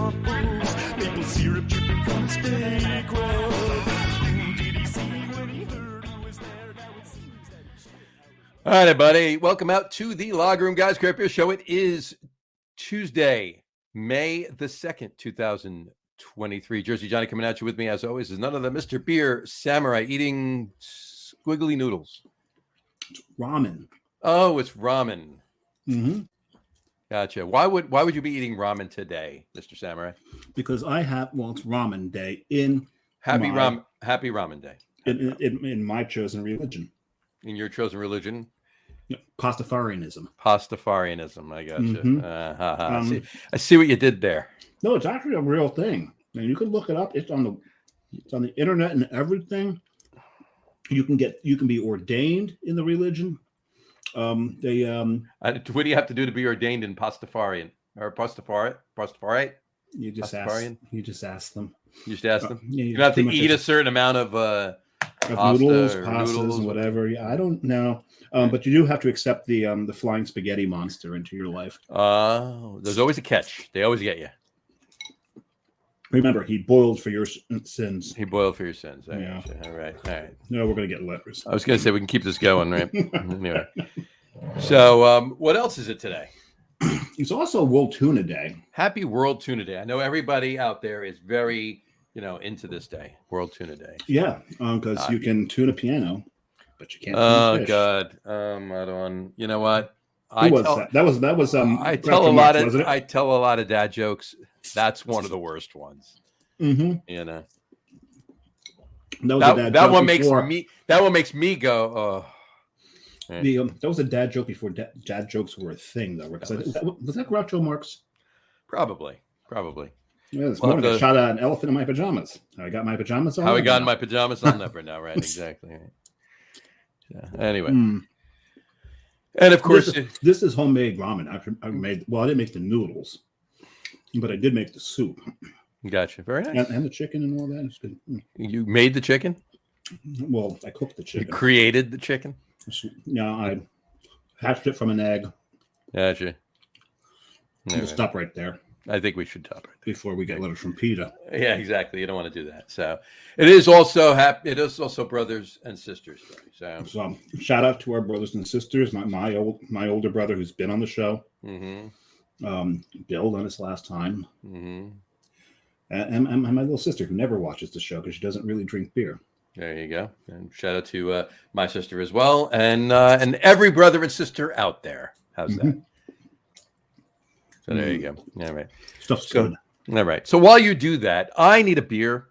waffles, maple syrup dripping from his fake rub. Who did he see when he heard who was there? Now it seems that he should. All right, everybody. Welcome out to the Log Room Guys Craft Beer Show. It is Tuesday, May the 2nd, 2023. Jersey Johnny coming at you with me, as always, is none other than Mr. Beer Samurai eating squiggly noodles. Ramen. Oh, it's ramen. Mm-hmm. Gotcha. Why would you be eating ramen today, Mr. Samurai? Because it's ramen day in Happy ramen day. In my chosen religion. In your chosen religion? Pastafarianism. I gotcha. Mm-hmm. I see what you did there. No, it's actually a real thing. And you can look it up. It's on the internet and everything. You can be ordained in the religion. What do you have to do to be ordained in Pastafarian or Pastafari? You just ask them. You just ask them. Yeah, you have to eat a certain amount of noodles, pastas, noodles, and whatever. Yeah, I don't know. But you do have to accept the flying spaghetti monster into your life. There's always a catch. They always get you. Remember, he boiled for your sins. He boiled for your sins. Yeah. All right. No, we're going to get letters. I was going to say we can keep this going, right? Anyway. So, what else is it today? It's also World Tuna Day. Happy World Tuna Day. I know everybody out there is very, into this day, World Tuna Day. Yeah, because you can tune a piano, but you can't. Oh God, I don't. You know what? Who was that? That was I tell a lot of dad jokes. That's one of the worst ones. Mm-hmm. That one makes me go. Oh. That was a dad joke before dad jokes were a thing, though. Was that Groucho Marx? Probably. Yeah, this morning I shot at an elephant in my pajamas. I got my pajamas on. How I got in my pajamas? I'll never know. Right? Exactly. Yeah. Anyway. And of course, this is homemade ramen. I didn't make the noodles, but I did make the soup. Gotcha. Very nice. And the chicken and all that. It's good. You made the chicken? Well, I cooked the chicken. You created the chicken? Yeah, I hatched it from an egg. Gotcha. We'll stop right there. I think we should stop right there before we get letters from PETA. Yeah, exactly. You don't want to do that. So it is also brothers and sisters. So shout out to our brothers and sisters. My older brother who's been on the show. Mm-hmm. Bill on his last time. Mm-hmm. And my little sister who never watches the show because she doesn't really drink beer. There you go. And shout out to my sister as well, and every brother and sister out there. How's that? So there you go. All right. Stuff's good. All right. So while you do that, I need a beer.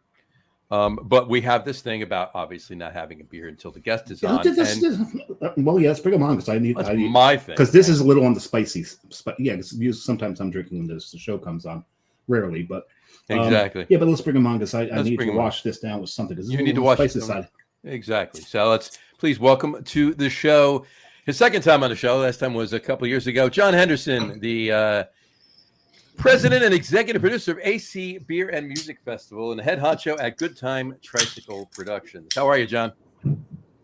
But we have this thing about obviously not having a beer until the guest is on. Let's bring them on because I need my thing. Because this is a little on the spicy. Because sometimes I'm drinking when the show comes on. Rarely, but exactly. But let's bring them on because I need to wash this down with something. You need to wash it down. Exactly. So let's please welcome to the show. His second time on the show. Last time was a couple of years ago. Jon Henderson, the president and executive producer of AC Beer and Music Festival and the head honcho at Time Tricycle Productions. How are you, John?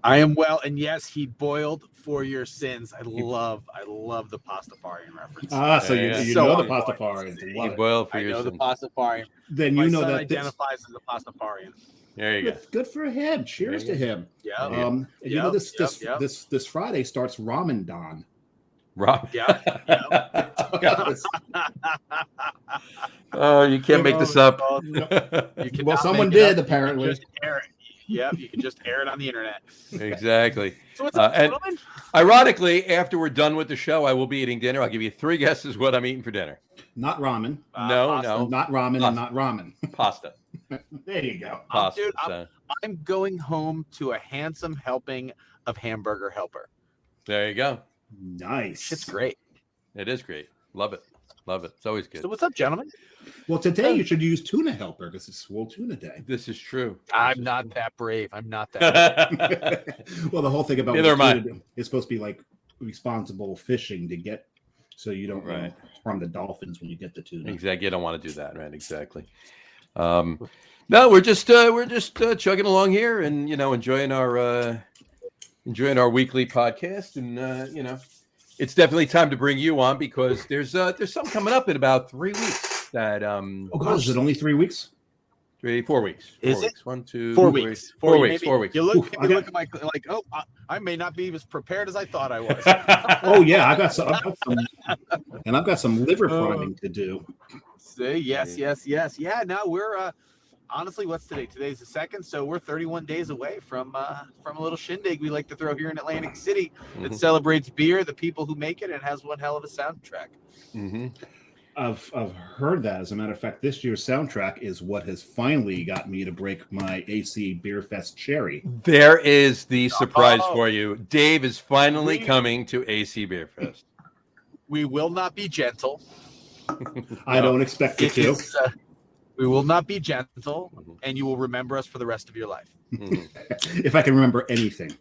I am well, and yes, he boiled for your sins. I love the Pastafarian reference. So you know the Pastafarian. He boiled for your sins. I know the Pastafarian. Then you know that identifies as a Pastafarian. There you go. Good for him. Cheers to him. Yeah. This Friday starts Ramadan. Oh, you can't make this up. Well, someone did apparently. Just air it. Yep, you can just air it on the internet. Exactly. So what's up, and ironically, after we're done with the show, I will be eating dinner. I'll give you 3 guesses what I'm eating for dinner. Not ramen. No. Not ramen Pasta. and not ramen. Pasta. There you go. Pasta. Dude, I'm going home to a handsome helping of Hamburger Helper. There you go. Nice. It's great. It is great. Love it. It's always good. So what's up, gentlemen? Well, today you should use Tuna Helper because it's World Tuna Day. This is true. I'm not that brave. Well, the whole thing about it's supposed to be like responsible fishing to get so you don't harm the dolphins when you get the tuna. Exactly. You don't want to do that, right? Exactly. No, we're just chugging along here and enjoying our weekly podcast, and it's definitely time to bring you on because there's something coming up in about 3 weeks. that Oh God, is it only 3 weeks? 4 weeks. Is 4 it? weeks. 1, 2, 4 3, weeks. 4 weeks. Maybe 4 weeks. You look, Oof, maybe look at my like. Oh, I may not be as prepared as I thought I was. Oh yeah, I've got some liver priming to do. See, yes. Yeah, no, we're honestly, what's today? Today's the 2nd, so we're 31 days away from a little shindig we like to throw here in Atlantic City that celebrates beer, the people who make it, and has one hell of a soundtrack. Mm-hmm. I've heard that. As a matter of fact, this year's soundtrack is what has finally got me to break my AC Beer Fest cherry. There is the surprise for you. Dave is finally coming to AC Beer Fest. We will not be gentle. I don't expect it to. We will not be gentle, and you will remember us for the rest of your life. If I can remember anything.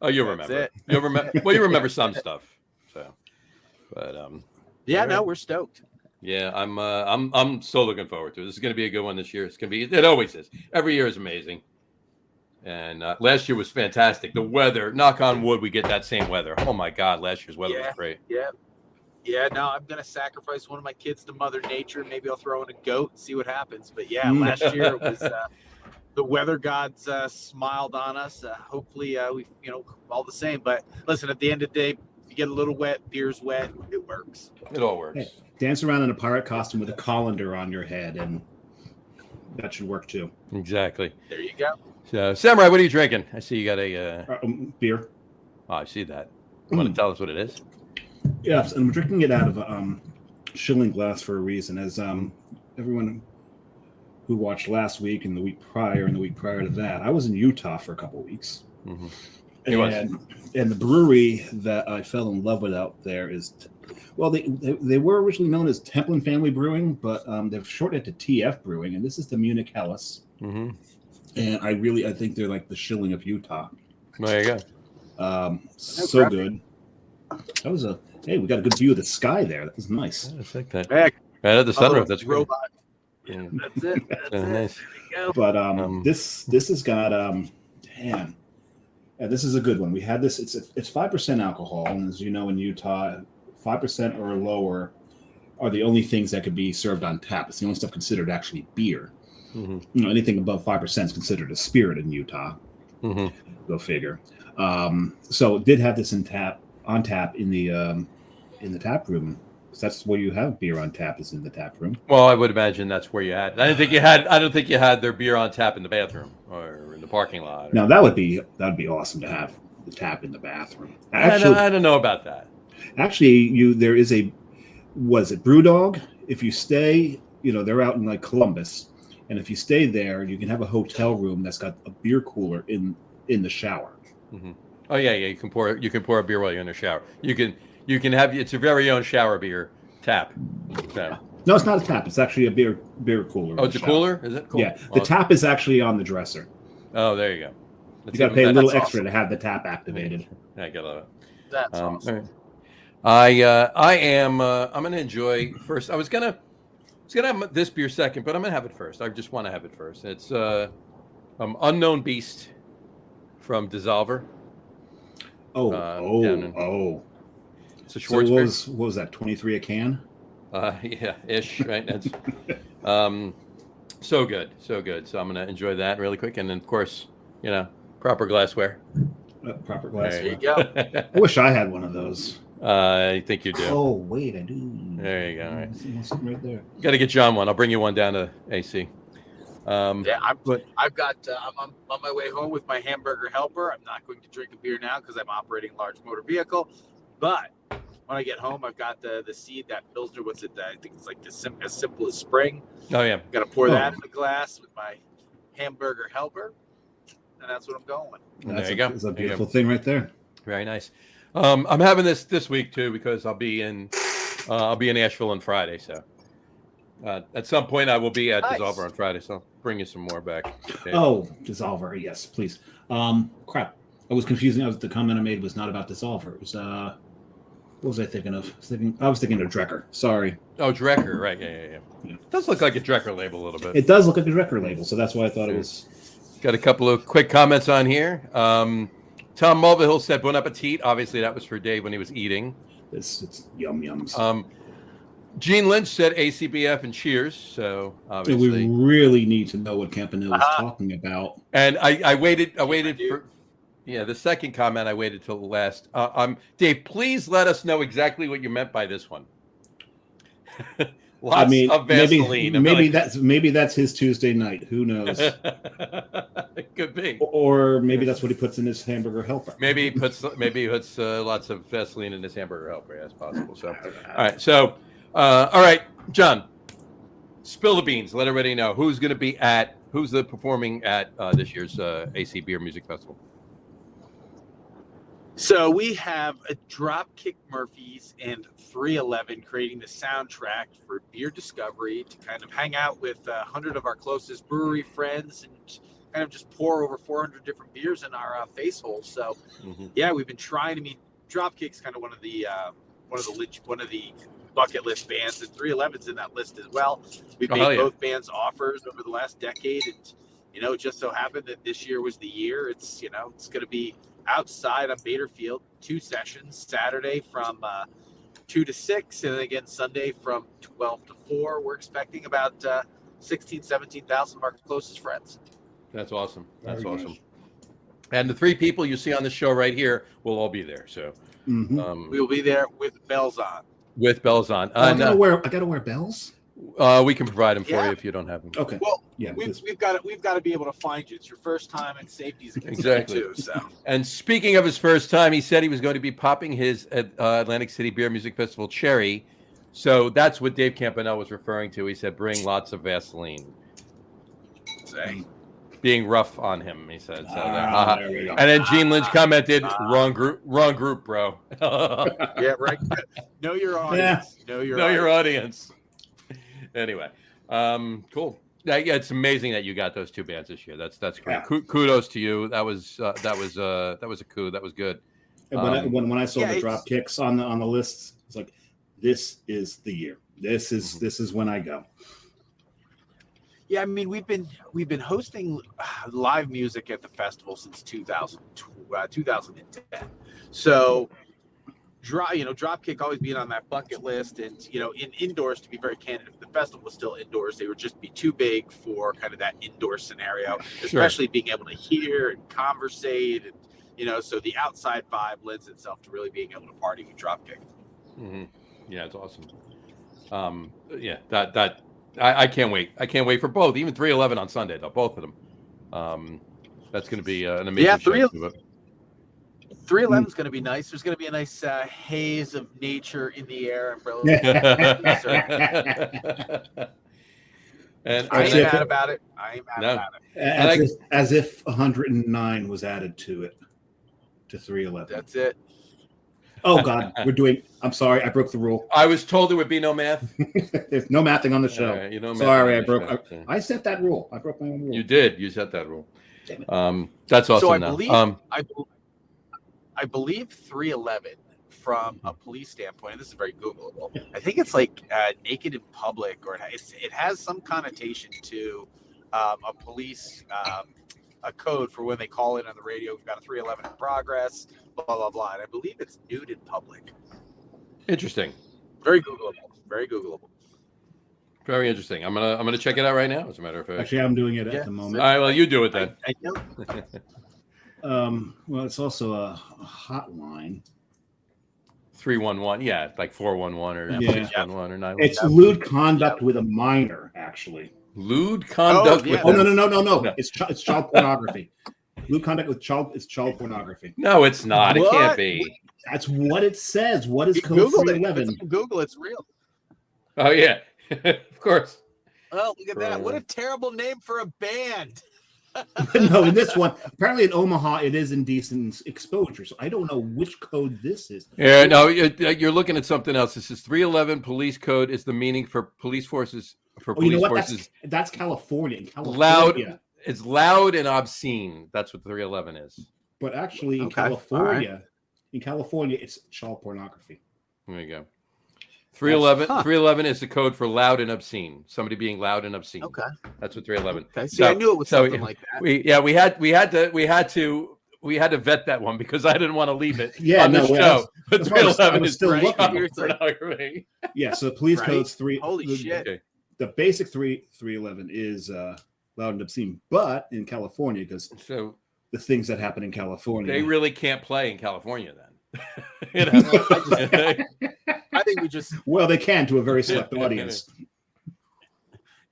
Oh, you'll remember. You'll remember. Well, you remember some stuff. So, but yeah, right. No, we're stoked. Yeah, I'm so looking forward to it. This is going to be a good one this year. It's going to be. It always is. Every year is amazing. And last year was fantastic. The weather, knock on wood, we get that same weather. Oh my God, last year's weather was great. Yeah. No, I'm gonna sacrifice one of my kids to Mother Nature. Maybe I'll throw in a goat and see what happens. But yeah, last year it was the weather gods smiled on us. Hopefully, we all the same. But listen, at the end of the day, if you get a little wet, beer's wet, it works. It all works. Hey, dance around in a pirate costume with a colander on your head, and that should work too. Exactly. There you go. So, Samurai, what are you drinking? I see you got a beer. Oh, I see that. You want to tell us what it is? Yes, and I'm drinking it out of a shilling glass for a reason. As everyone who watched last week and the week prior and the week prior to that, I was in Utah for a couple of weeks. Mm-hmm. And the brewery that I fell in love with out there is, well, they were originally known as Templin Family Brewing, but they've shortened it to TF Brewing, and this is the Munich Helles. Mm-hmm. And I think they're like the shilling of Utah. There you go. So good. That was we got a good view of the sky there. That was nice. Yeah, I like that. Right at the sunroof. That's great. Robot. Yeah, that's it. Nice. There you go. But this has got damn. Yeah, this is a good one. We had this. It's 5% alcohol, and as you know, in Utah, 5% or lower are the only things that could be served on tap. It's the only stuff considered actually beer. Mm-hmm. Anything above 5% is considered a spirit in Utah. Mm-hmm. Go figure. So it did have this on tap in the tap room. That's where you have beer on tap, is in the tap room. Well, I would imagine that's where you had. I don't think you had their beer on tap in the bathroom or in the parking lot. Now that'd be awesome to have the tap in the bathroom. Actually, I don't know about that. Actually, there is was it Brewdog? If you stay, they're out in like Columbus, and if you stay there, you can have a hotel room that's got a beer cooler in the shower. Mm-hmm. Oh yeah. You can pour a beer while you're in the shower. You can have it's your very own shower beer tap. So. No, it's not a tap. It's actually a beer cooler. Oh, it's a cooler? Is it? Cool. Yeah, the tap is actually on the dresser. Oh, there you go. You got to pay a little extra to have the tap activated. I got it. That's awesome. Right. I am. I'm going to enjoy first. I was gonna have this beer second, but I'm gonna have it first. I just want to have it first. It's Unknown Beast from Dissolver. It's a Schwartz beer. What was that? 23 a can? Yeah, ish. Right. That's so good. So I'm gonna enjoy that really quick, and then of course, proper glassware. Proper glassware. There you go. I wish I had one of those. I think you do. Oh wait, I do. There you go. All right. Something right there. Got to get John one. I'll bring you one down to AC. Yeah, I've got. I'm on my way home with my hamburger helper. I'm not going to drink a beer now because I'm operating a large motor vehicle. But when I get home, I've got the seed, that Pilsner. What's it? I think it's like as simple as spring. Oh yeah. Got to pour that in the glass with my hamburger helper, and that's what I'm going with. There you go. It's a beautiful thing right there. Very nice. I'm having this week too because I'll be in Asheville on Friday. So at some point I will be at Dissolver on Friday. So I'll bring you some more back. Okay. Oh, Dissolver, yes, please. Crap. I was confusing. The comment I made was not about Dissolver. It was what was I thinking of? I was thinking of Drecker. Sorry. Oh, Drecker, right? Yeah. It does look like a Drecker label a little bit. It does look like a Drecker label, so that's why I thought it was. Got a couple of quick comments on here. Tom Mulvihill said "Bon appetit." Obviously, that was for Dave when he was eating. It's yum yums. Gene Lynch said ACBF and cheers. So obviously, we really need to know what Campanile was talking about. And I waited for the second comment. I waited till the last. Dave, please let us know exactly what you meant by this one. Lots of Vaseline. Maybe that's his Tuesday night. Who knows? It could be. Or maybe that's what he puts in his hamburger helper. Maybe he puts lots of Vaseline in his hamburger helper. That's possible. So, all right. So, all right, John, spill the beans. Let everybody know who's performing at this year's AC Beer Music Festival. So we have a Dropkick Murphys and 311 creating the soundtrack for beer discovery to kind of hang out with 100 of our closest brewery friends and kind of just pour over 400 different beers in our face holes. So yeah, we've been trying to meet. Dropkick's kind of one of the bucket list bands, and 311's in that list as well. We've made both bands offers over the last decade, and it just so happened that this year was the year. It's it's going to be outside on Bader Field, 2 sessions, Saturday from 2 to 6, and then again Sunday from 12 to 4. We're expecting about 16,000, 17,000 of our closest friends. That's awesome. That's Very awesome. nice. And the 3 people you see on the show right here will all be there. So Mm-hmm. We will be there with bells on. With bells on. I gotta wear bells. We can provide them for you if you don't have them. Okay. Well, yeah, we've got to be able to find you. It's your first time, and safety is Exactly. too. So. And speaking of his first time, he said he was going to be popping his Atlantic City Beer Music Festival cherry. So that's what Dave Campanile was referring to. He said, "Bring lots of Vaseline." Being rough on him, he said. So there we go. And then Gene Lynch commented, "Wrong group, bro." Yeah, right. Know your audience. Know your audience. Anyway, cool. Yeah, it's amazing that you got those 2 bands this year. That's great. Yeah. Kudos to you. That was a coup. That was good. And when I saw the Dropkicks on the list, it's like, this is the year. This is when I go. Yeah, I mean we've been hosting live music at the festival since 2010. So, Dropkick always being on that bucket list, and in indoors, to be very candid, if the festival was still indoors, they would just be too big for kind of that indoor scenario, especially being able to hear and conversate, and so the outside vibe lends itself to really being able to party with Dropkick. Mm-hmm. Yeah, it's awesome. That I can't wait. I can't wait for both. Even 311 on Sunday, though. Both of them. That's going to be an amazing show. 311 is going to be nice. There's going to be a nice haze of nature in the air. And I ain't mad about it. As if 109 was added to 311. That's it. Oh God, I'm sorry, I broke the rule. I was told there would be no math. There's no mathing on the show. Sorry, I set that rule. I broke my own rule. You did. You set that rule. That's awesome. So I believe 311 from a police standpoint, and this is very Googleable. I think it's like naked in public, or it has some connotation to a police a code for when they call in on the radio. We've got a 311 in progress, blah blah blah. And I believe it's nude in public. Interesting. Very Googleable. Very Googleable. Very interesting. I'm gonna check it out right now. As a matter of fact, actually, I'm doing it at the moment. All right. Well, you do it then. I know. Well, it's also a hotline. 311, yeah, like 411 or 611 or 911. It's lewd conduct with a minor, actually. Lewd conduct with no. It's child pornography. Lewd conduct with child pornography. No, it's not. It can't be. That's what it says. What is code 311? Google, it's real. Oh yeah, of course. Oh, look at that! What a terrible name for a band. No, in this one, apparently in Omaha, it is indecent exposure. So I don't know which code this is. Yeah, no, you're looking at something else. This is 311 police code is the meaning for police forces. Forces. That's California. In California. Loud. It's loud and obscene. That's what 311 is. But actually, in California, it's child pornography. There you go. 311 is the code for loud and obscene. Somebody being loud and obscene. Okay. That's what 311. Okay. See, I knew it was something like that. We had to we had to vet that one because I didn't want to leave it Yeah, on the no, well, show. But that's why I was 311 is still right looking. child pornography. Yeah, so police Right? codes 3. Holy shit. Okay. The basic 311 is loud and obscene, but in California, because So the things that happen in California, they really can't play in California then. I think we just well, they can to a very select audience.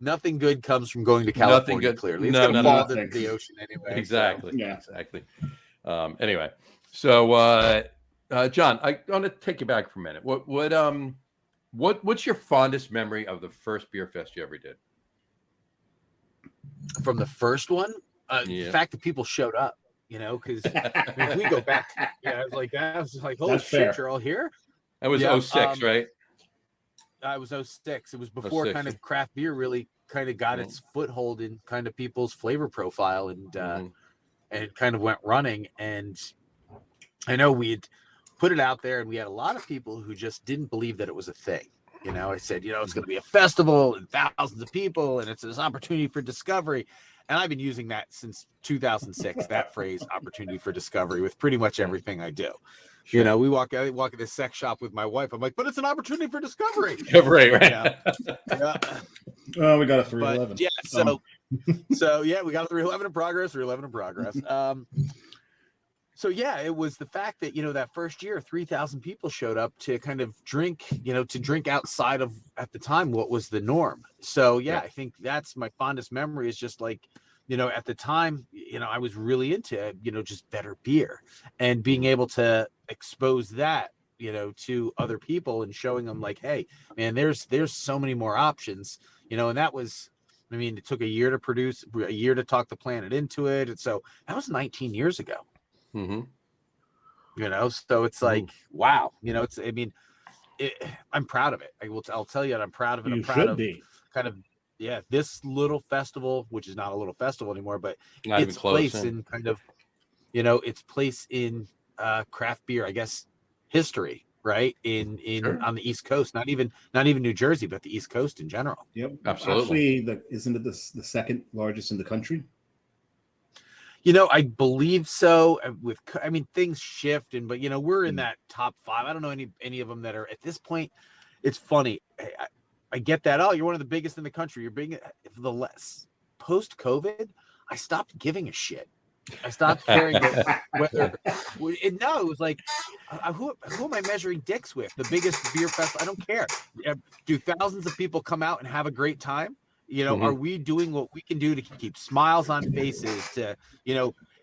nothing good comes from going to California. good. Clearly, it's No, going to no, fall nothing. into the ocean anyway. Exactly. So, yeah. Exactly. Anyway, so John, I want to take you back for a minute. What's your fondest memory of the first beer fest you ever did? From the first one, Yeah. the fact that people showed up, because if we go back, I was like, holy That's shit, fair. you're all here. That was Yeah, 06, right? I was 06. It was before 06. kind of craft beer really kind of got its foothold in kind of people's flavor profile and it kind of went running. And I know we had put it out there and we had a lot of people who just didn't believe that it was a thing. I said, it's going to be a festival and thousands of people and it's this opportunity for discovery. And I've been using that since 2006, that phrase, opportunity for discovery, with pretty much everything I do. Sure. We walk in this sex shop with my wife. I'm like, but it's an opportunity for discovery. Right. Yeah. Oh, we got a 311. But, yeah. So yeah, we got a 311 in progress. 311 in progress. So yeah, it was the fact that that first year, 3,000 people showed up to kind of drink, to drink outside of at the time what was the norm. So yeah, I think that's my fondest memory is just like, at the time, I was really into just better beer and being able to expose that to other people and showing them like, hey, man, there's so many more options, and that was. I mean, it took a year to produce, a year to talk the planet into it, and so that was 19 years ago. Mm-hmm. So it's like, wow, I'm proud of it. I'll tell you that I'm proud of it. You I'm proud should of be. kind of, this little festival, which is not a little festival anymore, but Not even its close, place yeah. in kind of, its place in craft beer, I guess, history, right? On the East Coast, not even New Jersey, but the East Coast in general. Yep, Absolutely. Actually, isn't it the second largest in the country? I believe so. Things shift, but we're in that top 5. I don't know any of them that are at this point. It's funny. I get that. Oh, you're one of the biggest in the country. You're big. The less post-COVID, I stopped giving a shit. I stopped caring whether. No, it was like, who am I measuring dicks with? The biggest beer festival. I don't care. Do thousands of people come out and have a great time? Are we doing what we can do to keep smiles on faces,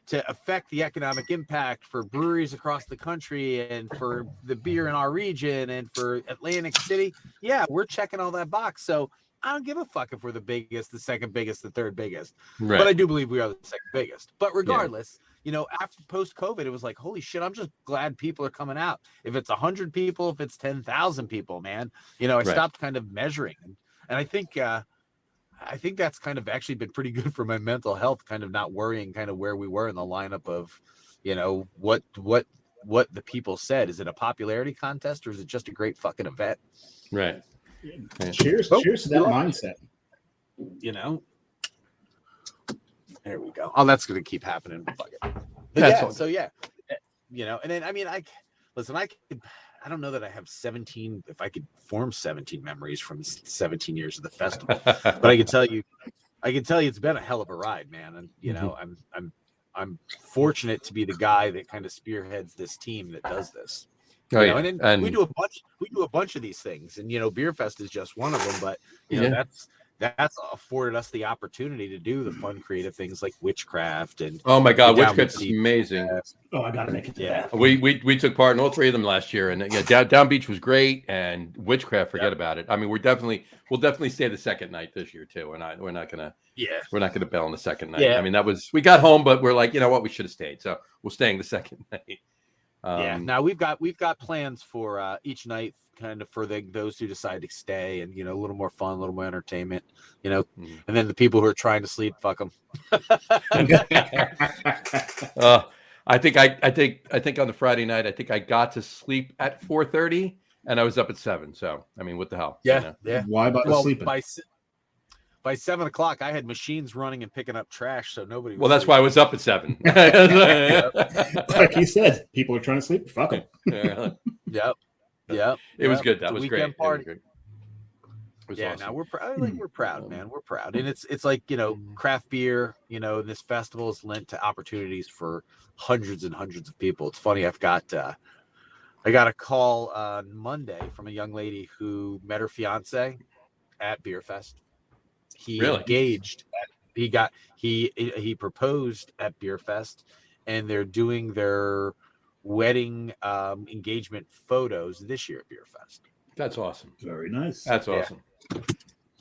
to affect the economic impact for breweries across the country and for the beer in our region and for Atlantic City? Yeah, we're checking all that box. So I don't give a fuck if we're the biggest, the second biggest, the third biggest. Right. But I do believe we are the second biggest. But regardless, after post-COVID, it was like, holy shit, I'm just glad people are coming out. If it's 100 people, if it's 10,000 people, man, I stopped kind of measuring. And I think that's kind of actually been pretty good for my mental health, kind of not worrying kind of where we were in the lineup of, what the people said. Is it a popularity contest or is it just a great fucking event? Right. Cheers to that mindset. There we go. Oh, that's going to keep happening. Fuck it. But That's yeah, all. so yeah, and then, I don't know that I have 17, if I could form 17 memories from 17 years of the festival, but I can tell you it's been a hell of a ride, man. And, I'm fortunate to be the guy that kind of spearheads this team that does this. And then we do a bunch of these things, and Beer Fest is just one of them. But that's afforded us the opportunity to do the fun, creative things like Witchcraft and oh my God, the Witchcraft Downbeat is amazing. Oh, I gotta make it to that. We took part in all 3 of them last year, and Down Beach was great, and Witchcraft, forget about it. I mean, we'll definitely stay the second night this year too. We're not gonna bail on the second night. Yeah. I mean, we got home, but we're like, you know what, we should have stayed, so we're staying the second night. Now we've got plans for each night, kind of for those who decide to stay, and a little more fun, a little more entertainment, and then the people who are trying to sleep, fuck them. I think on the Friday night, I think I got to sleep at 4:30, and I was up at 7. So I mean, what the hell? Yeah. Why about the sleeping? by 7 o'clock, I had machines running and picking up trash, so nobody. Well, that's why I was up at 7. Like you said, people are trying to sleep. Fuck them. Yep. It was good. That was great. Weekend party. It was Yeah, awesome. now we're proud. Like, we're proud, man. We're proud, and it's like, you know, craft beer. You know, this festival is lent to opportunities for hundreds and hundreds of people. It's funny. I got a call on Monday from a young lady who met her fiance at Beer Fest. He Really? engaged. He proposed at Beer Fest, and they're doing their wedding engagement photos this year at Beer Fest. That's awesome. Very nice. That's awesome.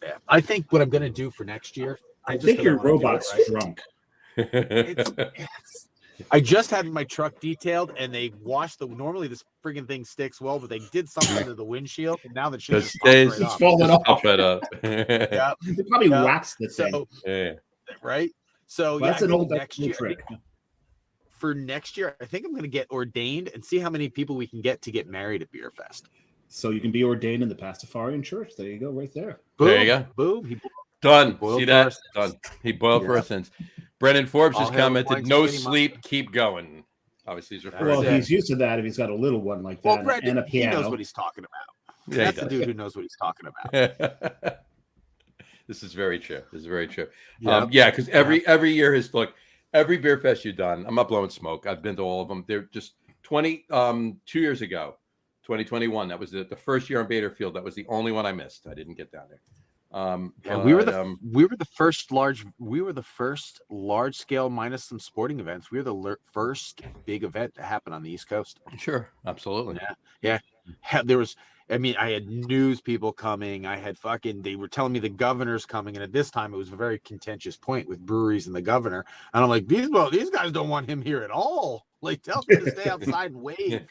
Yeah, I think what I'm going to do for next year. I think your robot's drunk. I just had my truck detailed, and they washed normally this friggin' thing sticks well, but they did something to the windshield, and now the shit just stays. It's falling off. Right up. Yeah, They probably waxed the thing. so Yeah. right. So Well, that's I an think old next year. trick. For next year, I think I'm going to get ordained and see how many people we can get to get married at Beer Fest. So you can be ordained in the Pastafarian church. There you go, right there. Boom, There you go. Boom. He Done. boiled See for that? us. Done. He boiled for us since. Brendan Forbes All just hail commented, Flying "No Spaghetti sleep, keep going." Obviously, he's referring Well, to he's used to that if he's got a little one like Well, that Brendan, and a he piano. knows what he's talking about. Yeah, That's the dude who knows what he's talking about. This is very true. This is very true. Yeah. Yeah, because every year has every beer fest you've done. I'm not blowing smoke. I've been to all of them. They're just 2 years ago, 2021. That was the first year on Baderfield. That was the only one I missed. I didn't get down there. We were the first large scale minus some sporting events. We were the first big event to happen on the East Coast. Sure, absolutely. Yeah. There was, I mean, I had news people coming. I had they were telling me the governor's coming. And at this time, it was a very contentious point with breweries and the governor. And I'm like, these guys don't want him here at all. Like, tell them to stay outside and wave.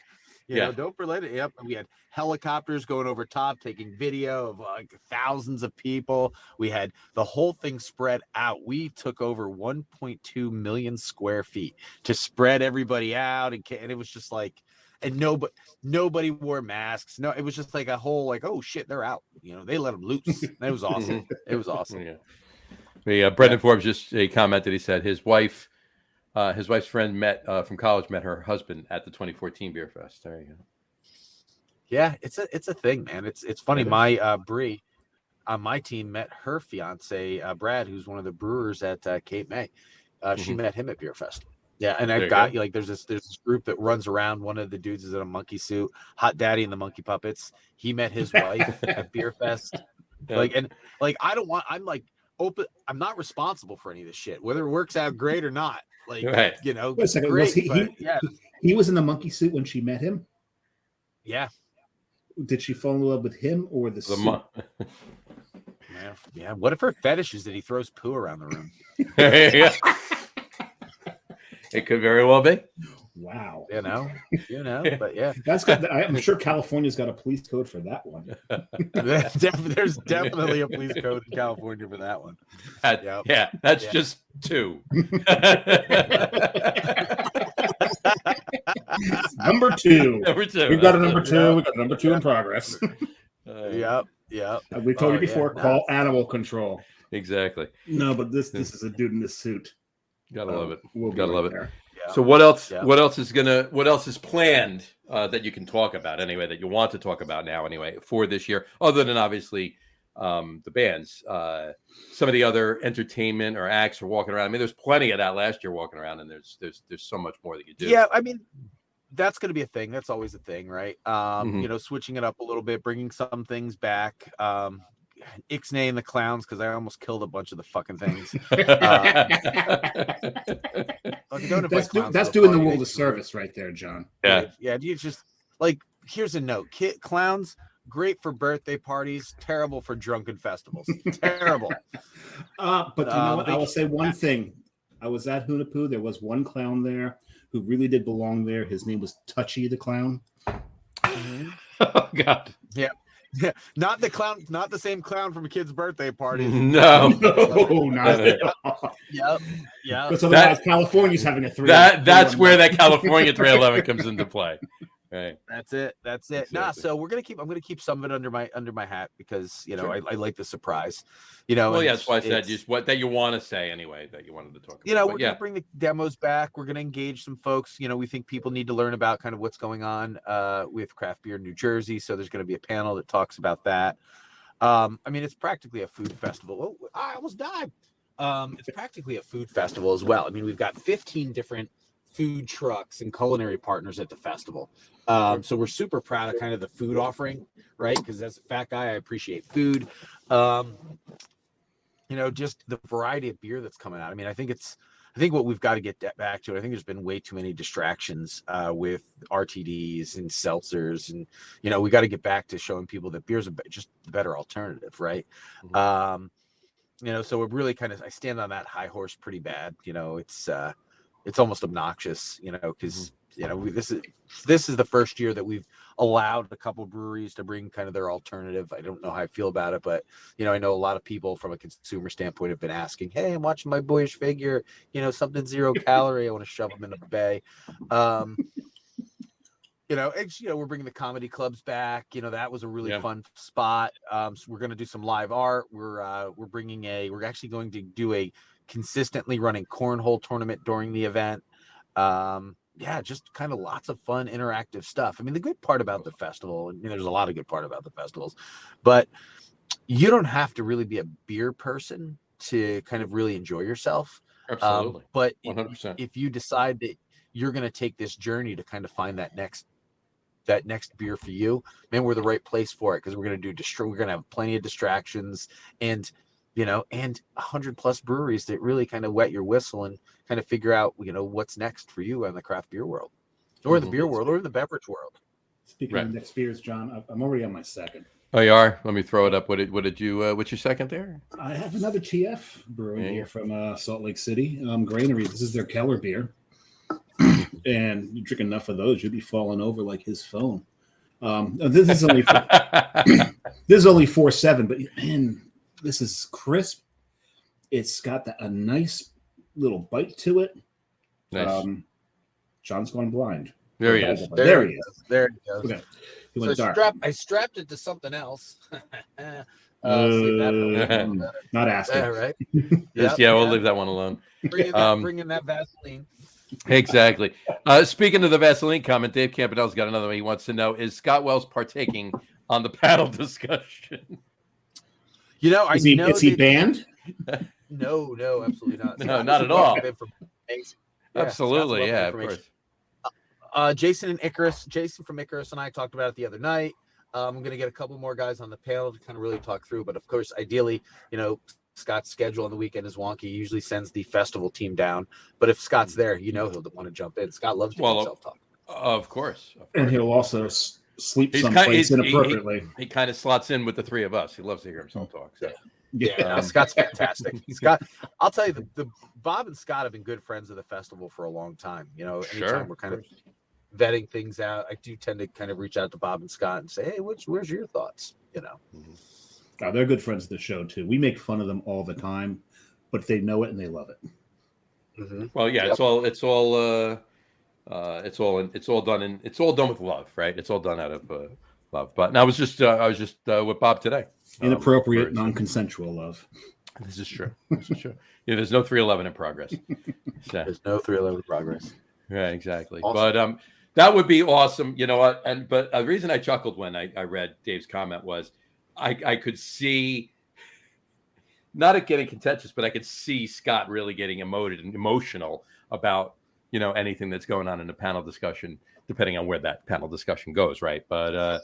You know, don't relate it. Yep. And we had helicopters going over top, taking video of like thousands of people. We had the whole thing spread out. We took over 1.2 million square feet to spread everybody out. And it was just like, and nobody wore masks. No, it was just like a whole, like, oh shit, they're out. You know, they let them loose. It was awesome. It was awesome. Yeah. Brendan Forbes just commented. He said his wife's friend from college met her husband at the 2014 Beer Fest. There you go. Yeah, it's a thing, man. It's funny. My Bree on my team met her fiance Brad, who's one of the brewers at Cape May. She met him at Beer Fest. Yeah, and I've got like there's this group that runs around. One of the dudes is in a monkey suit, Hot Daddy and the Monkey Puppets. He met his wife at Beer Fest. I'm like open. I'm not responsible for any of this shit, whether it works out great or not. Like, you know, wait a second. great, He was in the monkey suit when she met him. Yeah. Did she fall in love with him or the suit? Yeah. What if her fetish is that he throws poo around the room? It could very well be. Wow. You know, but yeah. That's good. I'm sure California's got a police code for that one. There's definitely a police code in California for that one. Yeah, that's just 2. Number 2. Number 2. We've got a number 2. We've got number 2 in progress. Yep. We told you before, call animal control. Exactly. No, but this is a dude in this suit. Gotta love it. Gotta love it. Yeah. So what else? Yeah. What else is planned that you can talk about anyway? That you want to talk about now anyway for this year, other than obviously the bands, some of the other entertainment or acts are walking around. I mean, there's plenty of that last year walking around, and there's so much more that you do. Yeah, I mean, that's going to be a thing. That's always a thing, right? You know, switching it up a little bit, bringing some things back. Ixnay and the Clowns, because I almost killed a bunch of the fucking things. That's doing the world a service right there, John. Yeah. You just like, here's a note: clowns, great for birthday parties, terrible for drunken festivals. Terrible. But you know what? I will say one thing. I was at Hunapoo. There was one clown there who really did belong there. His name was Touchy the Clown. Oh God. Yeah. Yeah, not the clown, not the same clown from a kid's birthday party. No, not at all. Yep. Because otherwise, California's having a 3. That's where that California 311 comes into play. Right. That's it. Nah, Exactly. so I'm gonna keep some of it under my hat because I like the surprise. Well, Well, yeah, that's why I said just what that you want to say anyway that you wanted to talk about. we're gonna bring the demos back. We're gonna engage some folks. We think people need to learn about kind of what's going on with craft beer in New Jersey. So there's gonna be a panel that talks about that. It's practically a food festival. Oh, I almost died. It's practically a food festival as well. We've got 15 different food trucks and culinary partners at the festival. So we're super proud of kind of the food offering, right? Because as a fat guy, I appreciate food. Just the variety of beer that's coming out. I think what we've got to get back to, I think there's been way too many distractions with RTDs and seltzers. And, we got to get back to showing people that beer's just a better alternative, right? So we're really I stand on that high horse pretty bad. It's almost obnoxious, because, this is the first year that we've allowed a couple breweries to bring kind of their alternative. I don't know how I feel about it, but, I know a lot of people from a consumer standpoint have been asking, hey, I'm watching my Boyish Figure, something 0 calorie. I want to shove them in the bay. We're bringing the comedy clubs back. That was a really fun spot. So we're going to do some live art. We're actually going to do a consistently running cornhole tournament during the event. Just kind of lots of fun interactive stuff. The good part about the festival, and there's a lot of good part about the festivals, but you don't have to really be a beer person to kind of really enjoy yourself. Absolutely. But 100%. if you decide that you're going to take this journey to kind of find that next beer for you, man, we're the right place for it, because we're going to have plenty of distractions and 100+ breweries that really kind of wet your whistle and kind of figure out, what's next for you in the craft beer world, or the beer world, or the beverage world. Speaking of next beers, John, I'm already on my second. Oh, you are? Let me throw it up. What did you? What's your second there? I have another TF brewing here from Salt Lake City Granary. This is their Keller beer, and you drink enough of those, you'll be falling over like his phone. This is only 4.7, but man, this is crisp. It's got a nice little bite to it. Nice. John's gone blind. There he is. There he goes. There he goes. Okay. He went dark. I strapped it to something else. Not asking. Right? We'll leave that one alone. Bring in that Vaseline. Exactly. Speaking of the Vaseline comment, Dave Campanelle's got another one. He wants to know, is Scott Wells partaking on the panel discussion? Is he banned? No, absolutely not. No, not at all. Absolutely, of course. Jason from Icarus and I talked about it the other night. I'm going to get a couple more guys on the panel to kind of really talk through. But of course, ideally, Scott's schedule on the weekend is wonky. He usually sends the festival team down. But if Scott's there, he'll want to jump in. Scott loves to hear himself talk. Of course. And he'll also sleep someplace inappropriately. He kind of slots in with the three of us. He loves to hear himself talk. So. Yeah, Scott's fantastic. Scott, I'll tell you, the Bob and Scott have been good friends of the festival for a long time. Anytime we're kind of vetting things out, I do tend to kind of reach out to Bob and Scott and say, hey, where's your thoughts? Oh, they're good friends of the show too. We make fun of them all the time, but they know it and they love it. Mm-hmm. Well, yeah, it's all done with love, right? It's all done out of love. But I was just with Bob today. Inappropriate, non-consensual love. This is true. There's no 311 in progress. So. There's no 311 in progress. Right, exactly. Awesome. But that would be awesome. You know what? But the reason I chuckled when I read Dave's comment was I could see, not it getting contentious, but I could see Scott really getting emotional about anything that's going on in the panel discussion, depending on where that panel discussion goes, right? But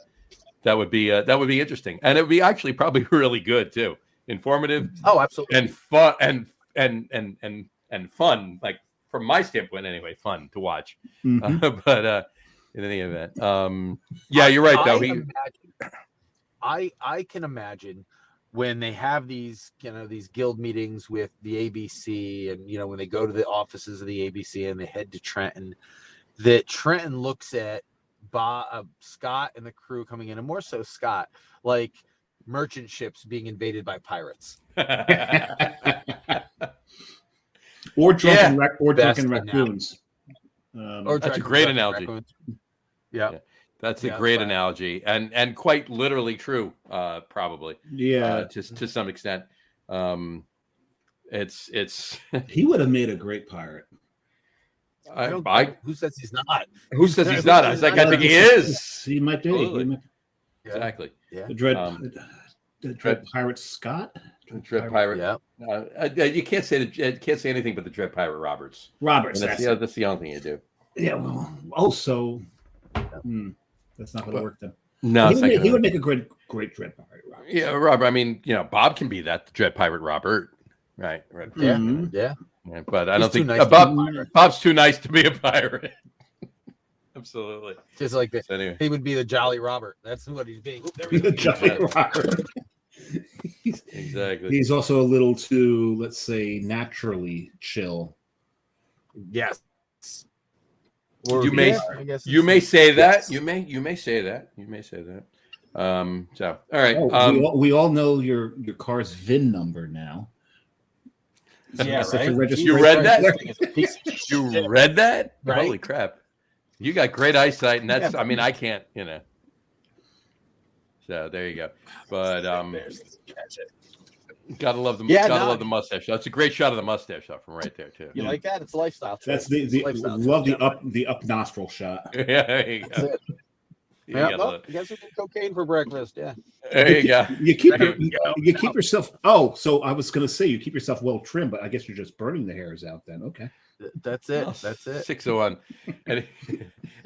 that would be interesting, and it would be actually probably really good too, informative. Oh, absolutely, and fun and fun, like from my standpoint anyway, fun to watch. Mm-hmm. But in any event, you're right though. I can imagine when they have these guild meetings with the ABC, and when they go to the offices of the ABC and they head to Trenton, that Trenton looks at Scott and the crew coming in, and more so Scott, like merchant ships being invaded by pirates. or drunken raccoons. That's a great analogy. Yeah. That's a Yeah, great fine. analogy, and quite literally true, probably. Yeah, To some extent. It's he would have made a great pirate. Who says he's not? who says he's not? I was like, I think he is. He might be. Totally. He might, Exactly. Yeah. the Dread, the Dread- Dread Pirate Scott. Dread Pirate. Yeah. You can't say anything but the Dread Pirate Roberts. Roberts. And That's that's the only thing you do. yeah. Well, also, that's not going to work then. No, He would make a great Dread Pirate. Roberts. Yeah, Robert. I mean, Bob can be that the Dread Pirate Robert, right? Yeah. Mhm. Yeah. Yeah, but I don't He's too think nice to be a pirate. Bob's too nice to be a pirate. Absolutely. Just like that. So anyway, He would be the Jolly Robert. That's what he's being. There we go. Jolly Robert. exactly. He's also a little too, let's say, naturally chill. Yes. You may I guess you it's- may say that. yes. You may say that. You may say that. So all right. We all know your car's VIN number now. Yeah, Such a right. registration. You read that? that? You read that? Right? Holy crap! You got great eyesight, and that's. I mean, I can't. So there you go. But gotta love the love the mustache. That's a great shot of the mustache though, from right there too. You like that? It's a lifestyle. That's choice. the It's a lifestyle love choice. the up nostril shot. Yeah, there you That's go. it. You Yeah, gotta well, love- I guess we did cocaine for breakfast. Yeah. there you go. You keep There you keep yourself. Oh, so I was going to say you keep yourself well trimmed, but I guess you're just burning the hairs out then. Okay. That's it. That's it. 601.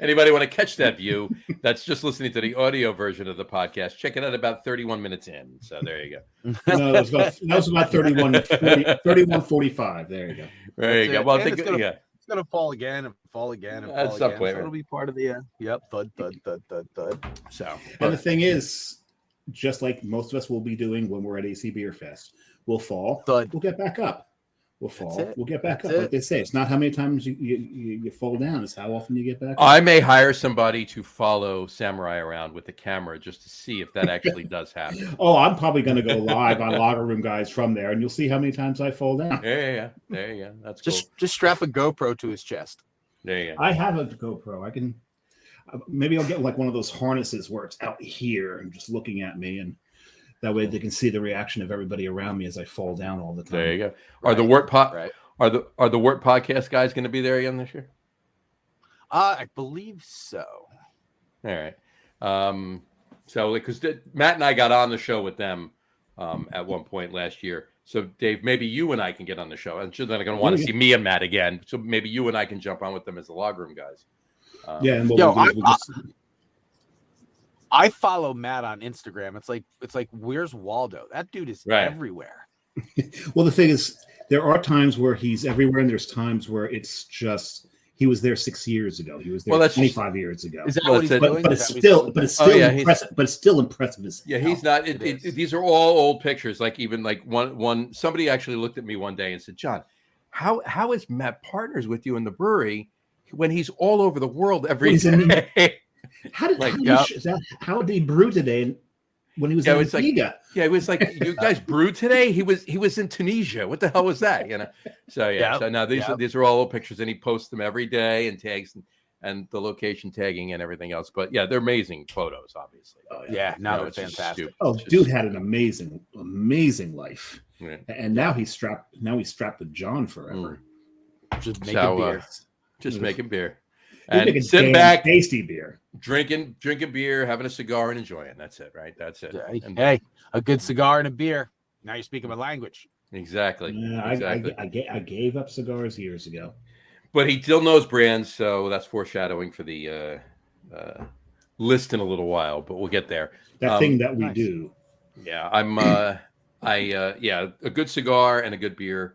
Anybody want to catch that view? That's just listening to the audio version of the podcast. Check it out about 31 minutes in. So there you go. No, that was about 31:45. There you go. There you go. it. Well, And think, it's gonna- yeah. It's gonna fall again and fall again and At fall some again. point, So right. it'll be part of the thud, thud, thud, thud. So, And the thing is, just like most of us will be doing when we're at AC Beer Fest, we'll fall, Thud. we'll get back up. We'll fall, it. we'll get back That's up. Like it. they say, it's not how many times you fall down; it's how often you get back up. I may hire somebody to follow Samurai around with the camera just to see if that actually does happen. Oh, I'm probably going to go live on Lager Room Guys from there, and you'll see how many times I fall down. Yeah. There you go. That's cool. Just strap a GoPro to his chest. There you go. I have a GoPro. I can maybe I'll get like one of those harnesses where it's out here and just looking at me, and that way they can see the reaction of everybody around me as I fall down all the time. There you go. Are the Wort Right. Are the Wort podcast guys going to be there again this year? I believe so. All right. So because Matt and I got on the show with them at one point last year. So Dave, maybe you and I can get on the show. I'm sure they're going to want to see me and Matt again. So maybe you and I can jump on with them as the log room guys. Yeah, and what Yo, we'll do is we'll just I follow Matt on Instagram. It's like where's Waldo? That dude is Right. everywhere. well, the thing is, there are times where he's everywhere, and there's times where it's just he was there 6 years ago. He was there Well, that's 25 years ago. Is that Well, what he's it's a- doing? But Is it's that what he's still, doing? but it's Oh, still yeah, he's- impressive. But it's still impressive as Yeah, hell. he's not. It is. These are all old pictures. Like even like one somebody actually looked at me one day and said, "John, how is Matt partners with you in the brewery when he's all over the world every He's in- day?" How did Like, how, did yeah. how did he brew today when he was Yeah, in it's like- Antigua? Yeah, it was like, "You guys brewed today?" He was in Tunisia. What the hell was that? So yeah. Yep, So now yep. these are all old pictures, and he posts them every day and tags and the location tagging and everything else. But yeah, they're amazing photos, obviously. Yeah, no, No, it's it's just fantastic. stupid. Oh, It's just- dude had an amazing life, Yeah. and now he's strapped. Now he's strapped with John forever. Just make So, it beer. Just making beer He's and making sitting damn back, tasty beer. drinking beer, having a cigar, and enjoying. That's it, right? That's it. And- Hey, a good cigar and a beer. Now you're speaking my language. Exactly. Yeah, Exactly. I gave up cigars years ago. But he still knows brands, so that's foreshadowing for the list in a little while. But we'll get there. That thing that we nice. do. Yeah, I'm. Yeah, a good cigar and a good beer.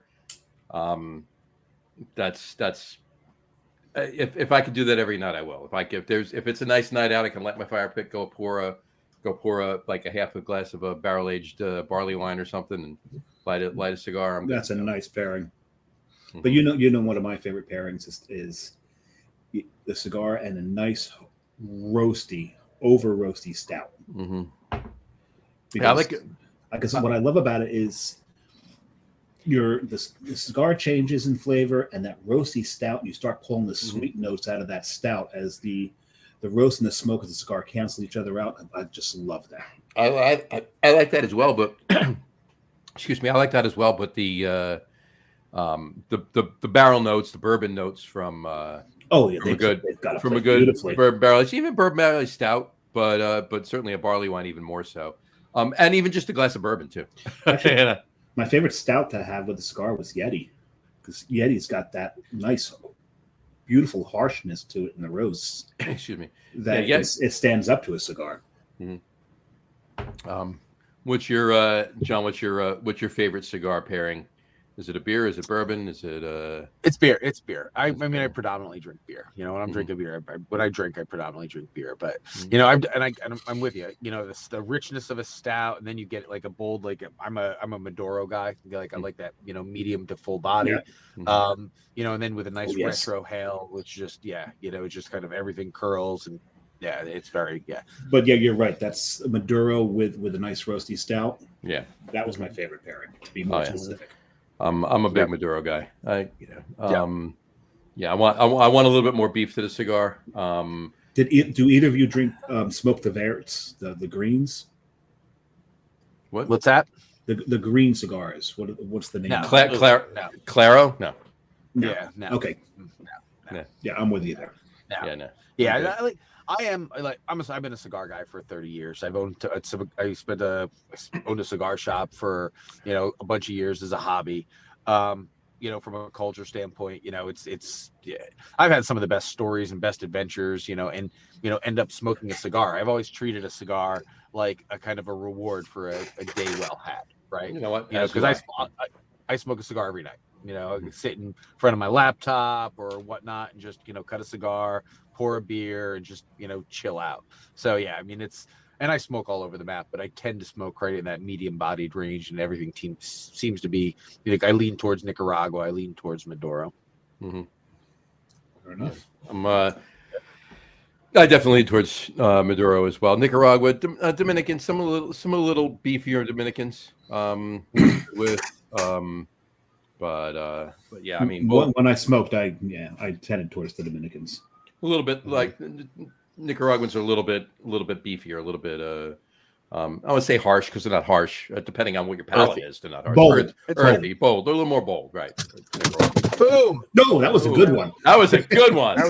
That's. If I could do that every night, I will. If it's a nice night out, I can light my fire pit, go pour a like a half a glass of a barrel aged barley wine or something, and light a cigar. I'm good That's to a go. nice pairing. Mhm. But you know, one of my favorite pairings is the cigar and a nice over roasty stout. Mhm. Because, Yeah, I like it. Because what I love about it is the cigar changes in flavor, and that roasty stout, you start pulling the sweet notes out of that stout as the the roast and the smoke of the cigar cancel each other out. I just love that. I like that as well, but excuse me, I like that as well. But the barrel notes, the bourbon notes from they've got to play beautifully. Bourbon barrel, it's even bourbon barrel stout, but certainly a barley wine even more so. And even just a glass of bourbon too. Actually, my favorite stout to have with the cigar was Yeti, because Yeti's got that nice, beautiful harshness to it in the roast. Excuse me. That it stands up to a cigar. Mm-hmm. What's your John? What's your favorite cigar pairing? Is it a beer? Is it bourbon? Is it It's beer. It's beer. I mean, I predominantly drink beer. You know, when I'm drinking beer, when I drink, I predominantly drink beer. But you know, I'm with you. You know, the richness of a stout, and then you get like a bold, like I'm a Maduro guy. Like I like that, you know, medium to full body. Yeah. You know, and then with a nice retro hail, which just you know, it's just kind of everything curls and. Yeah, it's very But yeah, you're right. That's a Maduro with a nice roasty stout. Yeah, that was my favorite pairing. To be more specific, I'm a big Maduro guy. I want a little bit more beef to the cigar. Do either of you drink smoke the Verts, the greens? What's that? The green cigars. What's the name? No. Claro? No. Yeah. No. Okay. No. Yeah, I'm with you there. No. Yeah. No. Yeah. I've been a cigar guy for 30 years. I owned a cigar shop for, you know, a bunch of years as a hobby. You know, from a culture standpoint, you know, I've had some of the best stories and best adventures, you know, and, you know, end up smoking a cigar. I've always treated a cigar like a kind of a reward for a day well had, right? You know what? You know, because I smoke a cigar every night. You know, I sit in front of my laptop or whatnot and just, you know, cut a cigar, pour a beer, and just, you know, chill out. So yeah, I mean, and I smoke all over the map, but I tend to smoke right in that medium bodied range, and everything seems to be like I lean towards Nicaragua, I lean towards Maduro. Mm-hmm. Fair enough. I definitely lean towards Maduro as well. Nicaragua, Dominican, some a little beefier Dominicans but yeah, I mean, when I smoked, I tended towards the Dominicans. A little bit like Nicaraguans are a little bit beefier, a little bit I would say harsh because they're not harsh. Depending on what your palate is, they're not harsh. Bold. Earthy, bold. They're a little more bold, right? Boom! No, that was a good one. That was a good one. That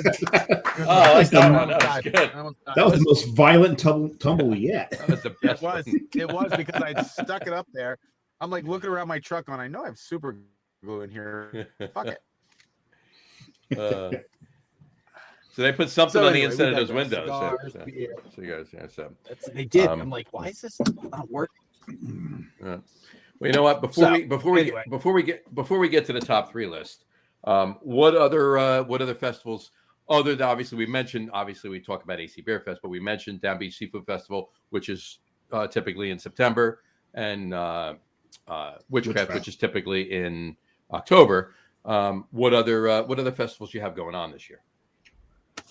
was the most violent tumble yet. That was the best. It was because I stuck it up there. I'm like looking around my truck, and I know I have super glue in here. Fuck it. So they put something on the inside of those windows. Cigars, so they did. I'm like, why is this not working? Well, you know what? Before we get to the top 3 list, what other festivals? Other than obviously we talk about AC Beer Fest, but we mentioned Down Beach Seafood Festival, which is typically in September, and Witchcraft, which is typically in October. What other festivals do you have going on this year?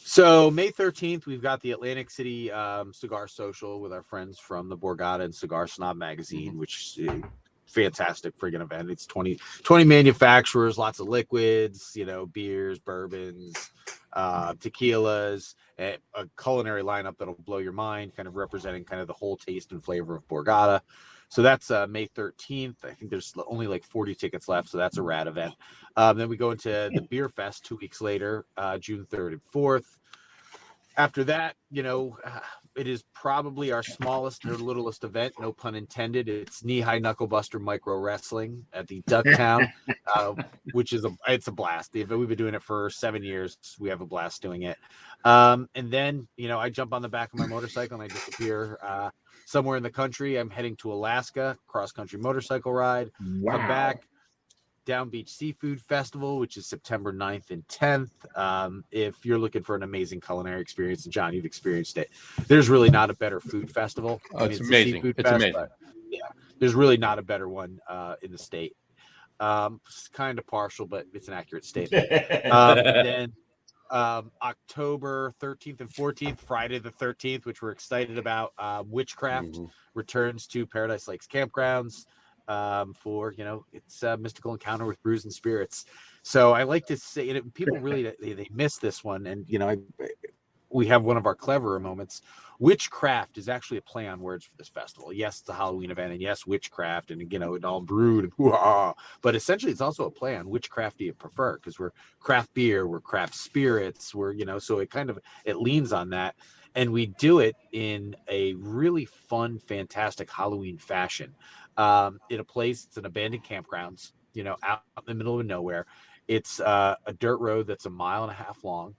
So May 13th, we've got the Atlantic City Cigar Social with our friends from the Borgata and Cigar Snob magazine, which is a fantastic friggin' event. It's 20 manufacturers, lots of liquids, you know, beers, bourbons, tequilas, a culinary lineup that'll blow your mind, kind of representing kind of the whole taste and flavor of Borgata. So that's May 13th. I think there's only like 40 tickets left, so that's a rad event. Then we go into the Beer Fest 2 weeks later, June 3rd and 4th. After that, you know, it is probably our smallest or littlest event, no pun intended. It's Knee High Knucklebuster Micro Wrestling at the Ducktown, which is it's a blast. We've been doing it for 7 years. We have a blast doing it. And then, you know, I jump on the back of my motorcycle and I disappear somewhere in the country. I'm heading to Alaska, cross-country motorcycle ride. Wow. Come back. Down Beach Seafood Festival, which is September 9th and 10th. If you're looking for an amazing culinary experience, and John, you've experienced it, there's really not a better food festival. It's amazing. It's amazing. Yeah, there's really not a better one in the state. It's kind of partial, but it's an accurate statement. And then October 13th and 14th, Friday the 13th, which we're excited about, Witchcraft returns to Paradise Lakes Campgrounds. For, you know, it's a mystical encounter with brews and spirits. So I like to say, people really they miss this one, and you know, we have one of our cleverer moments. Witchcraft is actually a play on words for this festival. Yes, it's a Halloween event, and yes, witchcraft, and it all brewed and hoo-ha. But essentially, it's also a play on which craft do you prefer? Because we're craft beer, we're craft spirits, so it leans on that, and we do it in a really fun, fantastic Halloween fashion. In a place, it's an abandoned campgrounds, out in the middle of nowhere. It's a dirt road that's a mile and a half long.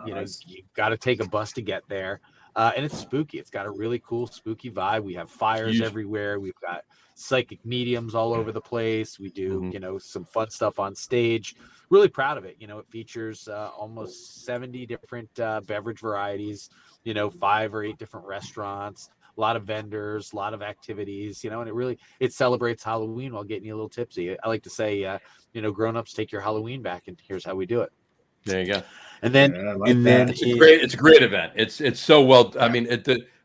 You got to take a bus to get there. And it's spooky. It's got a really cool spooky vibe. We have fires everywhere. We've got psychic mediums all over the place. We do, some fun stuff on stage. Really proud of it. It features almost 70 different beverage varieties, 5 or 8 different restaurants, a lot of vendors, a lot of activities, and it celebrates Halloween while getting you a little tipsy. I like to say, grown-ups, take your Halloween back, and here's how we do it. There you go. And then, it's a great event. It's so well. I mean,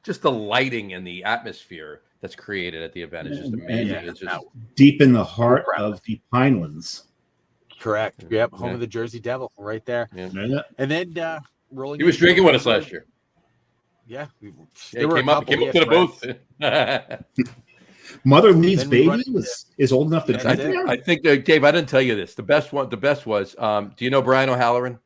just the lighting and the atmosphere that's created at the event is just amazing. It's just deep in the heart of the Pinelands. Correct. Yep. Home of the Jersey Devil, right there. Yeah. And then rolling. He was drinking with us last year. Yeah. He came up to the booth. Mother Lee's Baby is old enough to drink. I think, Dave, I didn't tell you this. The best was, do you know Brian O'Halloran?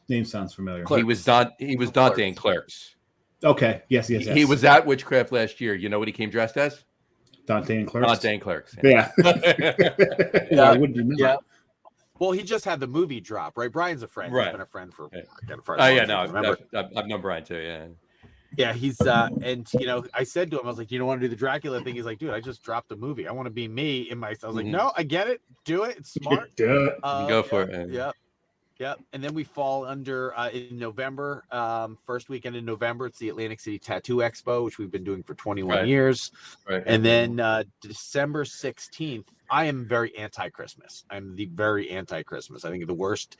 Name sounds familiar. He was Dante in Clerks. Okay. Yes. He was at Witchcraft last year. You know what he came dressed as? Dante and Clerks. Dante and Clerks. Yeah. I wouldn't remember. Yeah. Well, he just had the movie drop, right? Brian's a friend. Right. He's been a friend for. I've known Brian too. Yeah, he's and I said to him, I was like, "You don't want to do the Dracula thing?" He's like, "Dude, I just dropped the movie. I want to be me in my." I was like, "No, I get it. Do it. It's smart. Go for it." Yep. And then we fall under in November, first weekend in November. It's the Atlantic City Tattoo Expo, which we've been doing for 21 years. Right. And then December 16th, I am very anti-Christmas. I'm the very anti-Christmas. I think the worst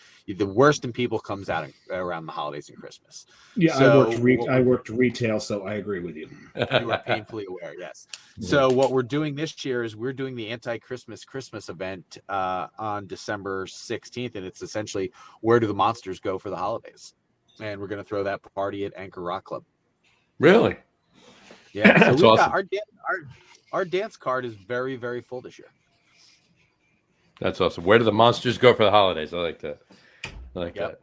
in people comes out around the holidays and Christmas. Yeah, so, I worked retail, so I agree with you. You are painfully aware, yes. So what we're doing this year is we're doing the anti-Christmas event on December 16th, and it's essentially where do the monsters go for the holidays? And we're going to throw that party at Anchor Rock Club. Really? Yeah. So That's we've awesome. got our dance card is very, very full this year. That's awesome. Where do the monsters go for the holidays? I like that. That.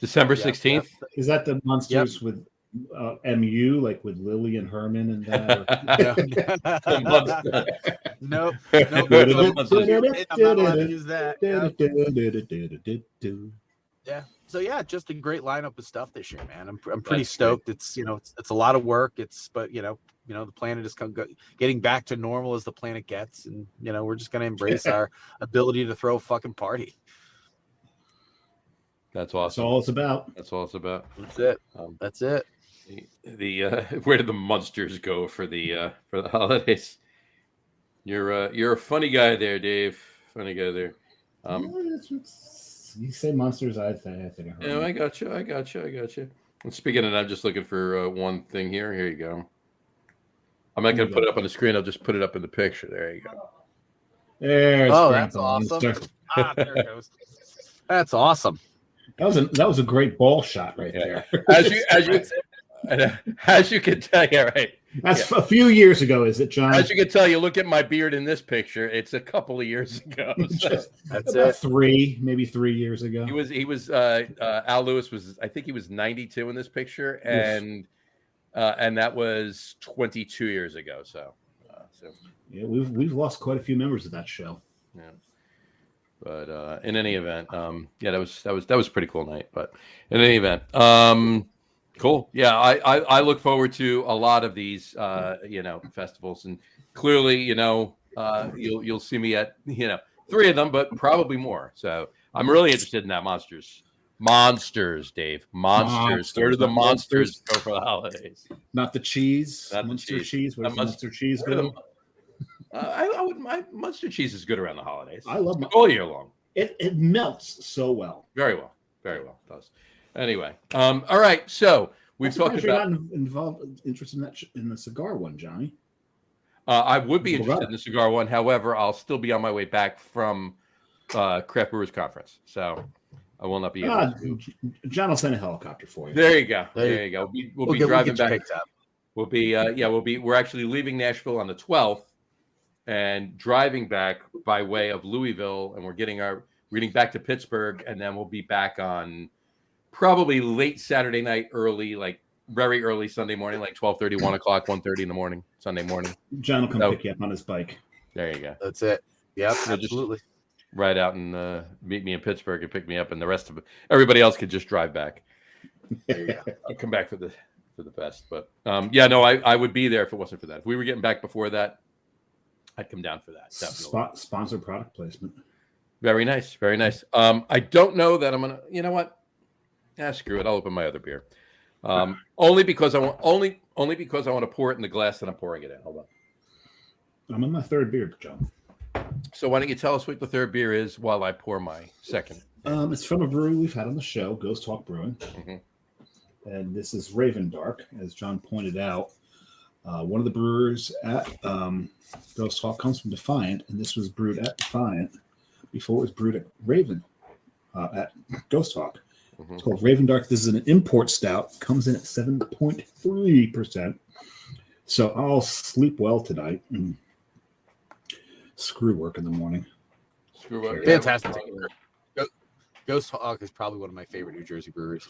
December 16th. Is that the monsters with MU, like with Lily and Herman and that? Nope. I'm not allowed to use that. Yeah. So yeah, just a great lineup of stuff this year, man. I'm pretty stoked. Great. It's a lot of work. But the planet is getting back to normal as the planet gets, and we're just gonna embrace our ability to throw a fucking party. That's awesome. That's all it's about. That's it. That's it. The where do the monsters go for the holidays? You're a funny guy there, Dave. Funny guy there. You say monsters, I think. Yeah, I got you. And speaking of that, I'm just looking for one thing here. Here you go. I'm not going to put it up on the screen. I'll just put it up in the picture. There you go. There's that's awesome. There it goes. That's awesome. That was a great ball shot right there. As you can tell, yeah, right. That's a few years ago, is it, John? As you can tell, you look at my beard in this picture. It's a couple of years ago. So. That's it. Maybe 3 years ago. He was. Al Lewis was. I think he was 92 in this picture, and that was 22 years ago. So yeah, we've lost quite a few members of that show. Yeah, but in any event, that was a pretty cool night. But in any event, cool. Yeah, I look forward to a lot of these, festivals, and clearly, you'll see me at 3 of them, but probably more. So I'm really interested in that monsters, Dave. Monsters. Where do the monsters go for the holidays? Not the cheese. Not Munster the cheese. Where does Munster cheese go? I would. My Munster cheese is good around the holidays. I love all year long. It melts so well. Very well. It does. Anyway, all right. So we've talked about. You're not interested in the cigar one, Johnny. I would be interested in the cigar one. However, I'll still be on my way back from Craft Brewers Conference. So I will not be able to. John will send a helicopter for you. There you go. There you go. We'll be driving back. We're actually leaving Nashville on the 12th and driving back by way of Louisville, and we're getting back to Pittsburgh, and then we'll be back on probably late Saturday night, very early Sunday morning, like 12:30, 1 o'clock, 1:30 in the morning, Sunday morning. John will come pick you up on his bike. There you go. That's it. Yep, absolutely. Ride out and meet me in Pittsburgh and pick me up, and the rest of everybody else could just drive back. There you go. I'll come back for the best, but I would be there if it wasn't for that. If we were getting back before that, I'd come down for that. Definitely. Sponsor product placement. Very nice, very nice. I don't know that I'm gonna. You know what? Screw it. I'll open my other beer. Only because I want to pour it in the glass that I'm pouring it in. Hold on. I'm in my third beer, John. So why don't you tell us what the third beer is while I pour my second? It's from a brewery we've had on the show, Ghost Hawk Brewing. Mm-hmm. And this is Raven Dark, as John pointed out. One of the brewers at Ghost Hawk comes from Defiant, and this was brewed at Defiant before it was brewed at Raven at Ghost Hawk. Mm-hmm. It's called Raven Dark. This is an import stout. Comes in at 7.3%. So I'll sleep well tonight and screw work in the morning. Screw work. Fantastic. Ghost Hawk is probably one of my favorite New Jersey breweries.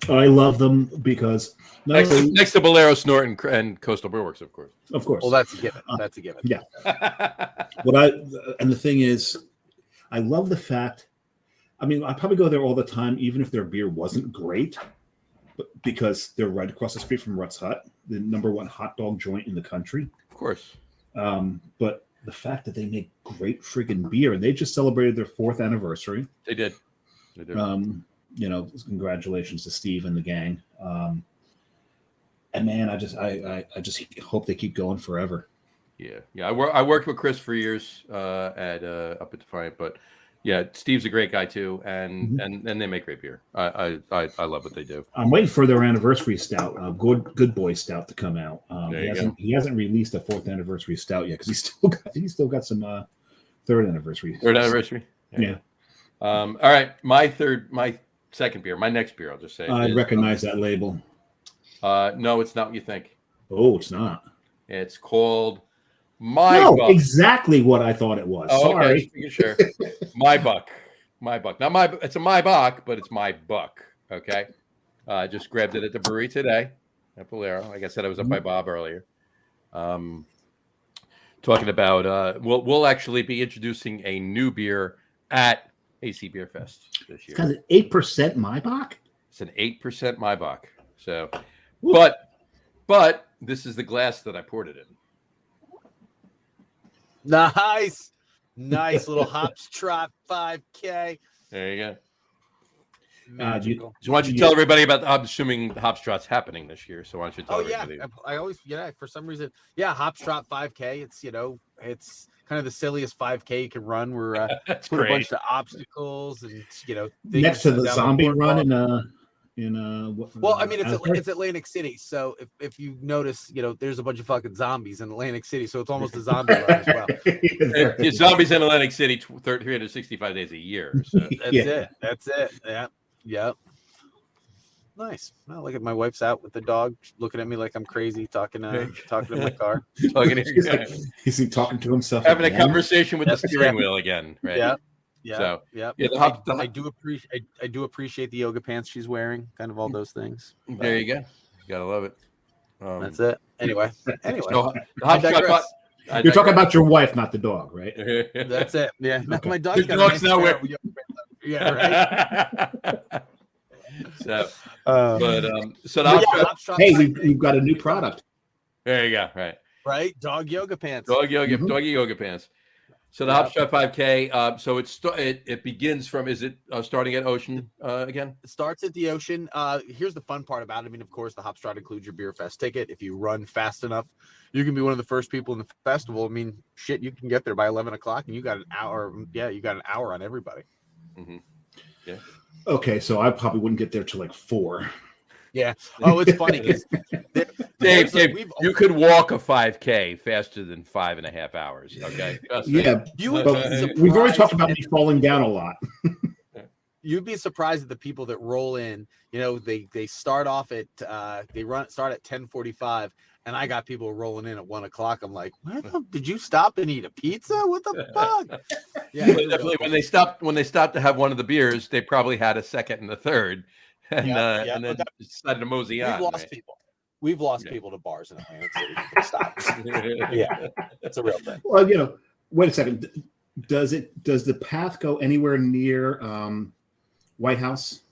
I love them because next to Bolero, Snort, and Coastal Brewworks, of course. Of course. Well, that's a given. That's a given. Yeah. And the thing is, I love the fact. I mean, I probably go there all the time, even if their beer wasn't great, but because they're right across the street from Rutt's Hut, the #1 hot dog joint in the country. Of course. But the fact that they make great friggin' beer, and they just celebrated their 4th anniversary. They did. Congratulations to Steve and the gang. And man, I just hope they keep going forever. Yeah. I worked with Chris for years up at Defiant, but yeah, Steve's a great guy too, and they make great beer. I love what they do. I'm waiting for their anniversary stout, Good Boy Stout, to come out. He hasn't released a 4th anniversary stout yet because he's still got some 3rd anniversary. 3rd anniversary. Yeah. All right, my second beer, my next beer, I'll just say. I recognize that label. No, it's not what you think. Oh, it's not. It's called Buck. Exactly what I thought it was. Oh, sorry. Okay, sure. My Buck. Not it's a My Buck, but it's My Buck. Okay. I just grabbed it at the brewery today at Bolero. Like I said, I was up by Bob earlier. Talking about we'll actually be introducing a new beer at AC Beer Fest this year. It's an 8% Maibach? It's an 8% Maibach. So, but this is the glass that I poured it in. Nice little Hops Trot 5K. There you go. Magical. So why don't you tell everybody about I'm assuming the Hops Trot's happening this year. So why don't you tell everybody? I always, for some reason, Hops Trot 5K. It's kind of the silliest 5K you can run. We're put a bunch of obstacles and next to the zombie run it's Atlantic City. So if you notice, there's a bunch of fucking zombies in Atlantic City. So it's almost a zombie run as well. Zombies in Atlantic City 365 days a year. So. That's it. Yeah. Yep. Nice. Well, look at my wife's out with the dog, looking at me like I'm crazy, talking to my car. He's talking to himself, having a conversation with the steering wheel again, right? Yeah. So, I do appreciate the yoga pants she's wearing, kind of all those things. There you go. You gotta love it. That's it. Anyway. So, you're talking about your wife, not the dog, right? That's it. Yeah. Okay. My dog's got dog's not wearing. Yeah, right. We've got a new product. There you go. Right. Dog yoga pants. Doggy yoga pants. So the Hopshot 5K. So it begins from. Is it starting at Ocean again? It starts at the Ocean. Here's the fun part about it. I mean, of course, the Hopstrot includes your Beer Fest ticket. If you run fast enough, you can be one of the first people in the festival. I mean, shit, you can get there by 11 o'clock, and you got an hour. Yeah, you got an hour on everybody. Mm-hmm. Yeah. Okay, so I probably wouldn't get there till like 4. Yeah. Oh, it's funny because Dave, you could walk a 5K faster than 5.5 hours. Okay. Yeah. We've already talked about me falling down a lot. you'd be surprised at the people that roll in. You know, they start off at start at 10:45, and I got people rolling in at 1:00. I'm like, did you stop and eat a pizza? What the fuck? Yeah, Well, definitely. When they stopped to have one of the beers, they probably had a second and a third, and and then decided to mosey on. We've lost people. We've lost people to bars in Atlantic City because stop. Yeah, it's a real thing. Well, you know, wait a second. Does the path go anywhere near White House?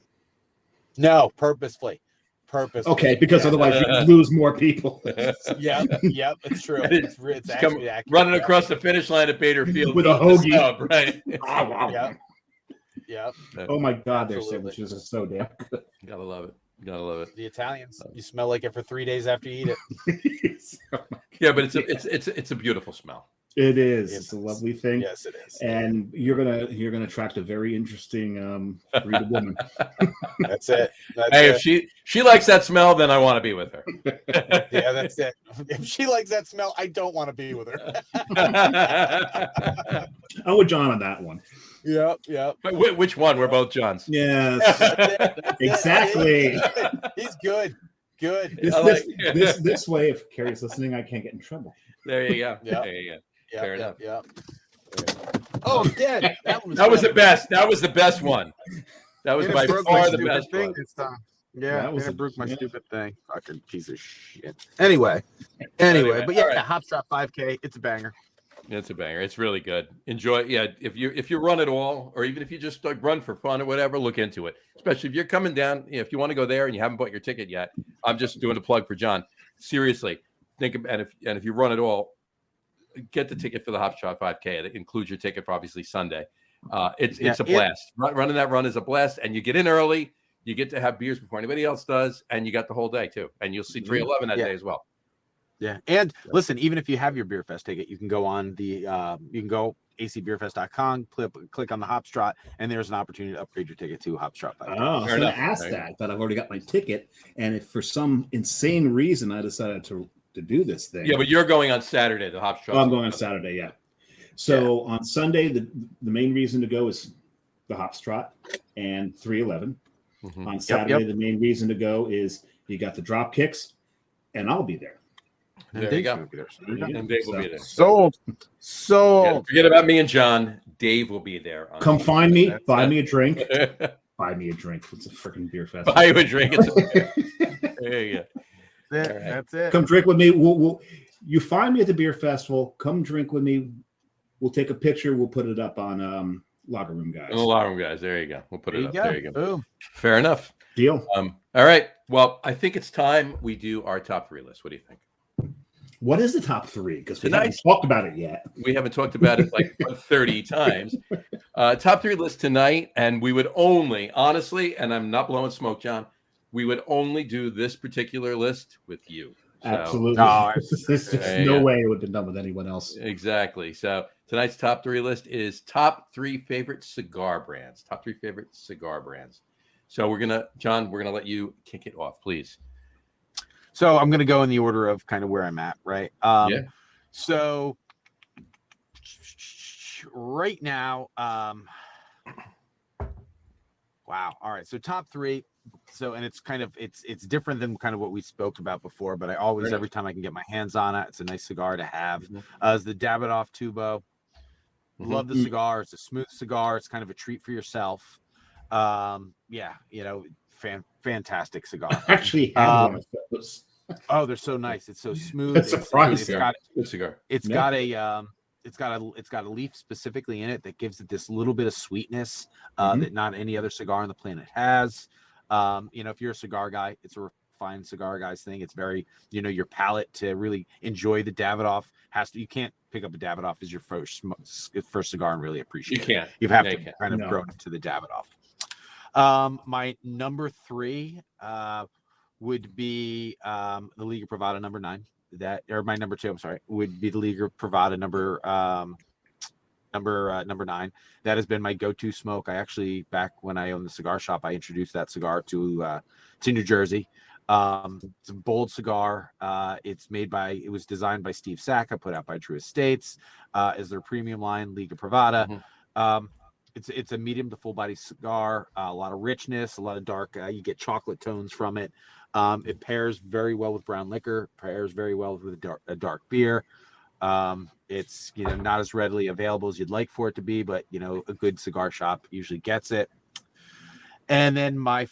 No, purposefully. Okay, because otherwise you lose more people. Yeah, it's true. It's actually accurate. Running across the finish line at Bader Field with a hoagie, right? Yeah. Oh my God, their sandwiches are so damn good. Gotta love it. The Italians, you smell like it for 3 days after you eat it. Yeah, but it's a beautiful smell. It is. It's a lovely thing. Yes, it is. And you're gonna attract a very interesting breed of woman. That's it. If she likes that smell, then I want to be with her. Yeah, that's it. If she likes that smell, I don't want to be with her. I'm with John on that one. Yep. But which one? We're both Johns. Yes, exactly. He's good. This way, if Carrie's listening, I can't get in trouble. There you go. Yep. There you go. Fair enough. Oh, dead. That was the best. That was the best one. That was by far the best one. Yeah, I broke my stupid thing. Fucking piece of shit. Anyway, but yeah, right. the Hopstrap 5K, it's a banger. It's a banger. It's really good. Enjoy. Yeah, if you run at all, or even if you just run for fun or whatever, look into it. Especially if you're coming down. If you want to go there and you haven't bought your ticket yet, I'm just doing a plug for John. Seriously, think of, and if you run at all, get the ticket for the Hopstrap 5K. It includes your ticket for obviously Sunday. It's a blast. Running that run is a blast, and you get in early. You get to have beers before anybody else does, and you got the whole day too. And you'll see 311 that day as well. Yeah, and listen, even if you have your Beer Fest ticket, you can go on the acbeerfest.com, click on the Hopstrap, and there's an opportunity to upgrade your ticket to Hopstrap 5K. Oh, I was going to ask that, but I've already got my ticket, and if for some insane reason I decided to do this thing. Yeah, but you're going on Saturday, the Hopstrap. I'm going on Saturday, yeah. So on Sunday, the main reason to go is the Hopstrap and 311. Mm-hmm. On Saturday, the main reason to go is you got the drop kicks, and I'll be there. There you go. And Dave will be there. Sold. Yeah, forget about me and John. Dave will be there. Come find me. Buy me a drink. Buy me a drink. It's a freaking beer fest. Buy you a drink. There you go. That's it. Come drink with me. You find me at the beer festival. Come drink with me. We'll take a picture. We'll put it up on Locker Room Guys. The Locker Room Guys. There you go. We'll put it up. There you go. Boom. Fair enough. Deal. All right. Well, I think it's time we do our top 3 list. What do you think? What is the top 3? Because we haven't talked about it yet. We haven't talked about it like 30 times. Top 3 list tonight, and we would only, honestly, and I'm not blowing smoke, John, we would only do this particular list with you. So, absolutely. There's just no way it would have been done with anyone else. Exactly. So tonight's top 3 list is top 3 favorite cigar brands. Top 3 favorite cigar brands. So John, we're gonna let you kick it off, please. So I'm going to go in the order of kind of where I'm at, right? So right now, wow. All right. So top 3. So, and it's kind of, it's different than kind of what we spoke about before, but I always, every time I can get my hands on it, it's a nice cigar to have. Is the Davidoff Tubo. Love the cigar. It's a smooth cigar. It's kind of a treat for yourself. Fantastic cigar. I actually have one of those. Oh, they're so nice. It's so smooth. It's surprising. Good cigar. It's got a leaf specifically in it that gives it this little bit of sweetness that not any other cigar on the planet has. If you're a cigar guy, it's a refined cigar guy's thing. It's very, your palate to really enjoy the Davidoff you can't pick up a Davidoff as your first cigar and really appreciate it. You have to kind of grow into the Davidoff. My number 3 would be the Liga Privada number 9. My number 2, I'm sorry, would be the Liga Privada number 9. That has been my go-to smoke. I actually, back when I owned the cigar shop, I introduced that cigar to New Jersey. It's a bold cigar. It was designed by Steve Sacca, put out by True Estates, as their premium line, Liga Privada. it's a medium to full body cigar. A lot of richness, a lot of dark. You get chocolate tones from it. It pairs very well with brown liquor. Pairs very well with a dark beer. It's not as readily available as you'd like for it to be, but a good cigar shop usually gets it. And then my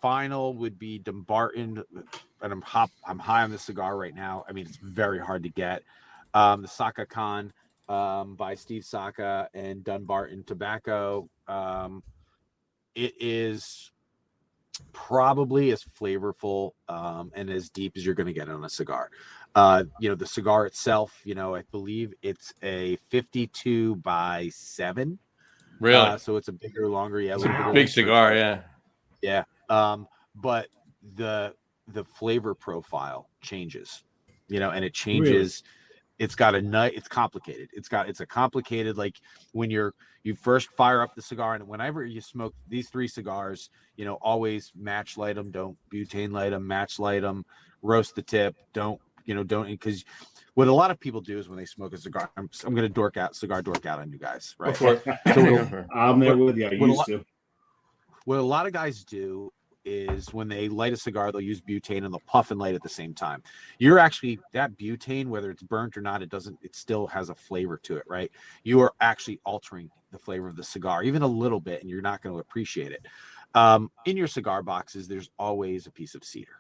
final would be Dumbarton, and I'm high on this cigar right now. I mean, it's very hard to get. The Saka Khan by Steve Saka and Dunbarton Tobacco. It is probably as flavorful and as deep as you're going to get on a cigar. The cigar itself, I believe it's a 52 by 7. Really? So it's a bigger, longer, It's a big cigar, yeah. Yeah. But the flavor profile changes, and it changes. Really? It's got a nut. It's complicated. It's a complicated, like when you first fire up the cigar, and whenever you smoke these 3 cigars, always match light them, don't butane light them, match light them, roast the tip. Don't, because what a lot of people do is when they smoke a cigar, I'm going to cigar dork out on you guys, right? I'm there with you. I used to. What a lot of guys do is when they light a cigar, they'll use butane and they'll puff and light at the same time. You're actually, that butane, whether it's burnt or not, it still has a flavor to it, right? You are actually altering the flavor of the cigar, even a little bit, and you're not going to appreciate it. In your cigar boxes, there's always a piece of cedar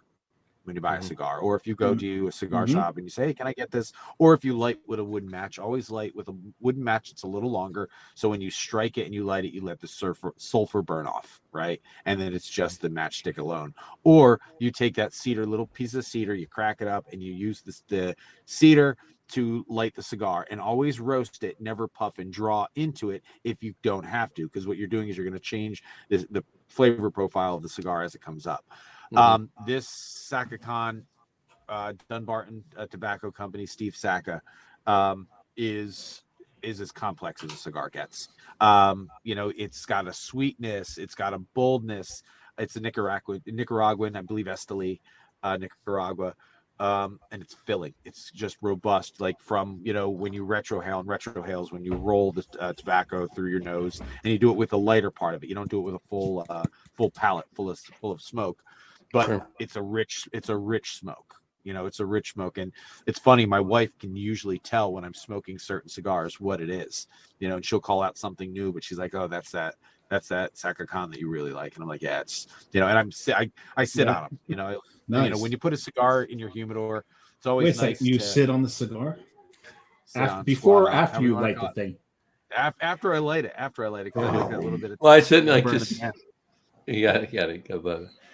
when you buy a cigar, or if you go to a cigar shop and you say, hey, can I get this? Or if you light with a wooden match, always light with a wooden match. It's a little longer. So when you strike it and you light it, you let the sulfur burn off, right? And then it's just the matchstick alone. Or you take that little piece of cedar, you crack it up and you use the cedar to light the cigar, and always roast it, never puff and draw into it if you don't have to, because what you're doing is you're going to change the flavor profile of the cigar as it comes up. This Saka Khan, Dunbarton Tobacco Company, Steve Saka, is as complex as a cigar gets. It's got a sweetness, it's got a boldness. It's a Nicaraguan, I believe, Esteli, Nicaragua. And it's filling. It's just robust, like from when you retrohale, and retrohales when you roll the tobacco through your nose, and you do it with the lighter part of it. You don't do it with a full palate full of smoke. But sure. It's a rich smoke. It's a rich smoke, and it's funny. My wife can usually tell when I'm smoking certain cigars what it is. And she'll call out something new, but she's like, "Oh, that's that Saka Khan that you really like," and I'm like, "Yeah, it's and I sit on them." Nice. When you put a cigar in your humidor, it's always nice. You sit on the cigar before or after you light the thing? After I light it, because I like that little bit of. Well, I sit like this. You got it.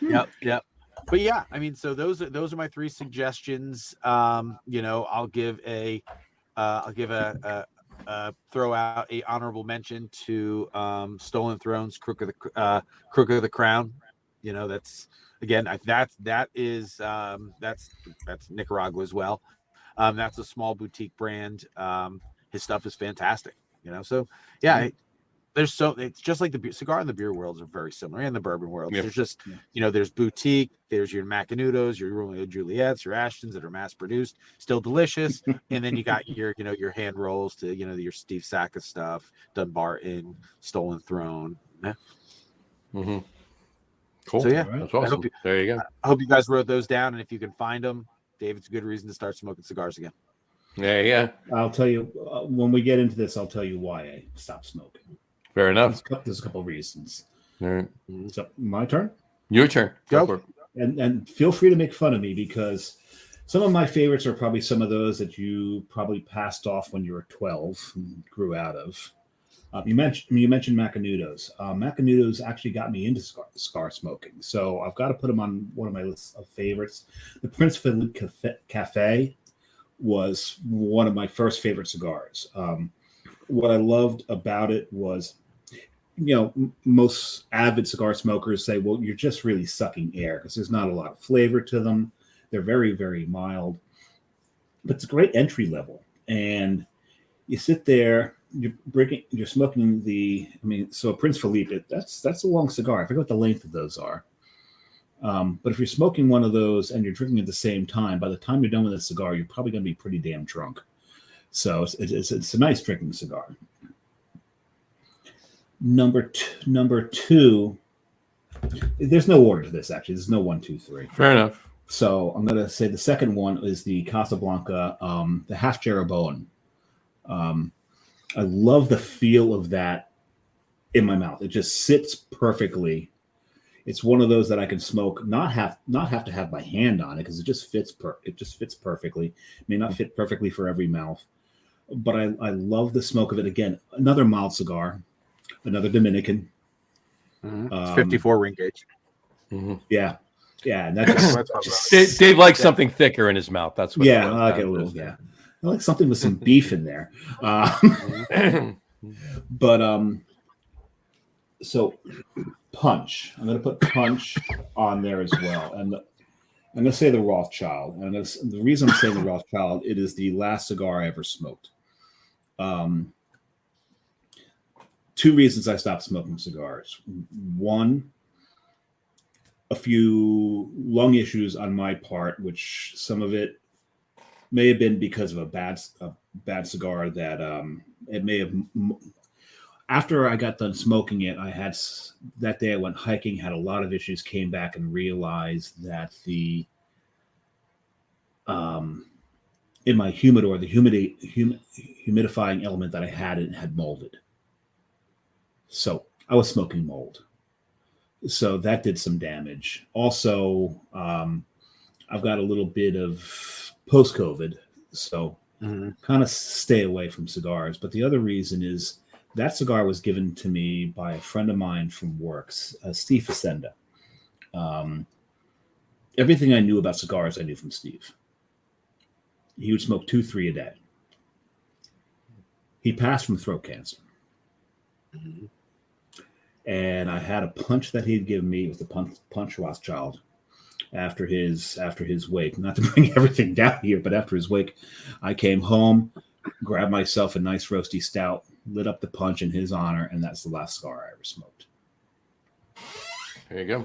Yep. But yeah, I mean, so those are my 3 suggestions. I'll give a throw out a honorable mention to Stolen Thrones, Crook of the Crown. That's. Again, that's Nicaragua as well. That's a small boutique brand. His stuff is fantastic. So yeah, it's just like the cigar and the beer worlds are very similar, and the bourbon world. There's just there's boutique, there's your Macanudos, your Romeo and Juliets, your Ashtons that are mass produced, still delicious, and then you got your your hand rolls to your Steve Saka stuff, Dunbarton, Stolen Throne. Yeah. Mm-hmm. Cool. So yeah, that's awesome. There you go. I hope you guys wrote those down, and if you can find them, Dave, it's a good reason to start smoking cigars again. Yeah. I'll tell you when we get into this. I'll tell you why I stopped smoking. Fair enough. There's a couple of reasons. All right. So my turn. Your turn. Go. And feel free to make fun of me, because some of my favorites are probably some of those that you probably passed off when you were 12 and grew out of. You mentioned Macanudos. Macanudos actually got me into cigar smoking, so I've got to put them on one of my lists of favorites. The Prince Philippe Cafe was one of my first favorite cigars. What I loved about it was, most avid cigar smokers say, well, you're just really sucking air because there's not a lot of flavor to them. They're very, very mild, but it's a great entry level. And you sit there, you're smoking so Prince Philippe, that's a long cigar. I forget what the length of those are. But if you're smoking one of those and you're drinking at the same time, by the time you're done with the cigar, you're probably going to be pretty damn drunk. So it's a nice drinking cigar. Number two. There's no order to this, actually. There's no 1, 2, 3. Fair enough. So I'm going to say the second one is the Casablanca, the half Jeroboam. I love the feel of that in my mouth. It just sits perfectly. It's one of those that I can smoke, not have to have my hand on it, because it just fits. It just fits perfectly. It may not fit perfectly for every mouth, but I love the smoke of it. Again, another mild cigar, another Dominican. It's 54 ring gauge. Yeah, and that just Dave likes something thicker in his mouth. That's what. Yeah, I like it a little. Yeah, I like something with some beef in there. But so punch. I'm going to put punch on there as well, and I'm going to say the Rothschild. And the reason I'm saying the Rothschild, it is the last cigar I ever smoked. 2 reasons I stopped smoking cigars. One, a few lung issues on my part, which some of it may have been because of a bad cigar that it may have. After I got done smoking it, I had that day I went hiking, had a lot of issues, came back and realized that the in my humidor, the humidifying element that I had, it had molded. So I was smoking mold. So that did some damage. Also, I've got a little bit of post-COVID, so kind of stay away from cigars. But the other reason is that cigar was given to me by a friend of mine from works, Steve Facenda. Everything I knew about cigars, I knew from Steve. He would smoke 2, 3 a day. He passed from throat cancer. And I had a punch that he'd given me. It was the punch Rothschild after his wake. Not to bring everything down here, but after his wake, I came home, grabbed myself a nice roasty stout, lit up the punch in his honor, and that's the last cigar I ever smoked. There you go.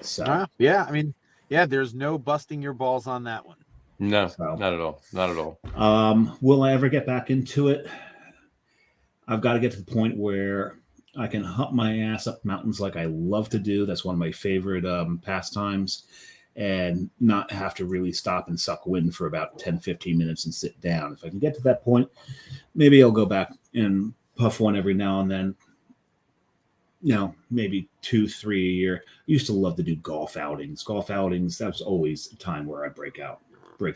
So yeah, I mean, yeah, there's no busting your balls on that one. No, So, not at all. Not at all. Will I ever get back into it? I've got to get to the point where I can hump my ass up mountains like I love to do. That's one of my favorite pastimes, and not have to really stop and suck wind for about 10, 15 minutes and sit down. If I can get to that point, maybe I'll go back and puff one every now and then. You know, maybe 2, 3 a year. I used to love to do golf outings. That was always a time where I break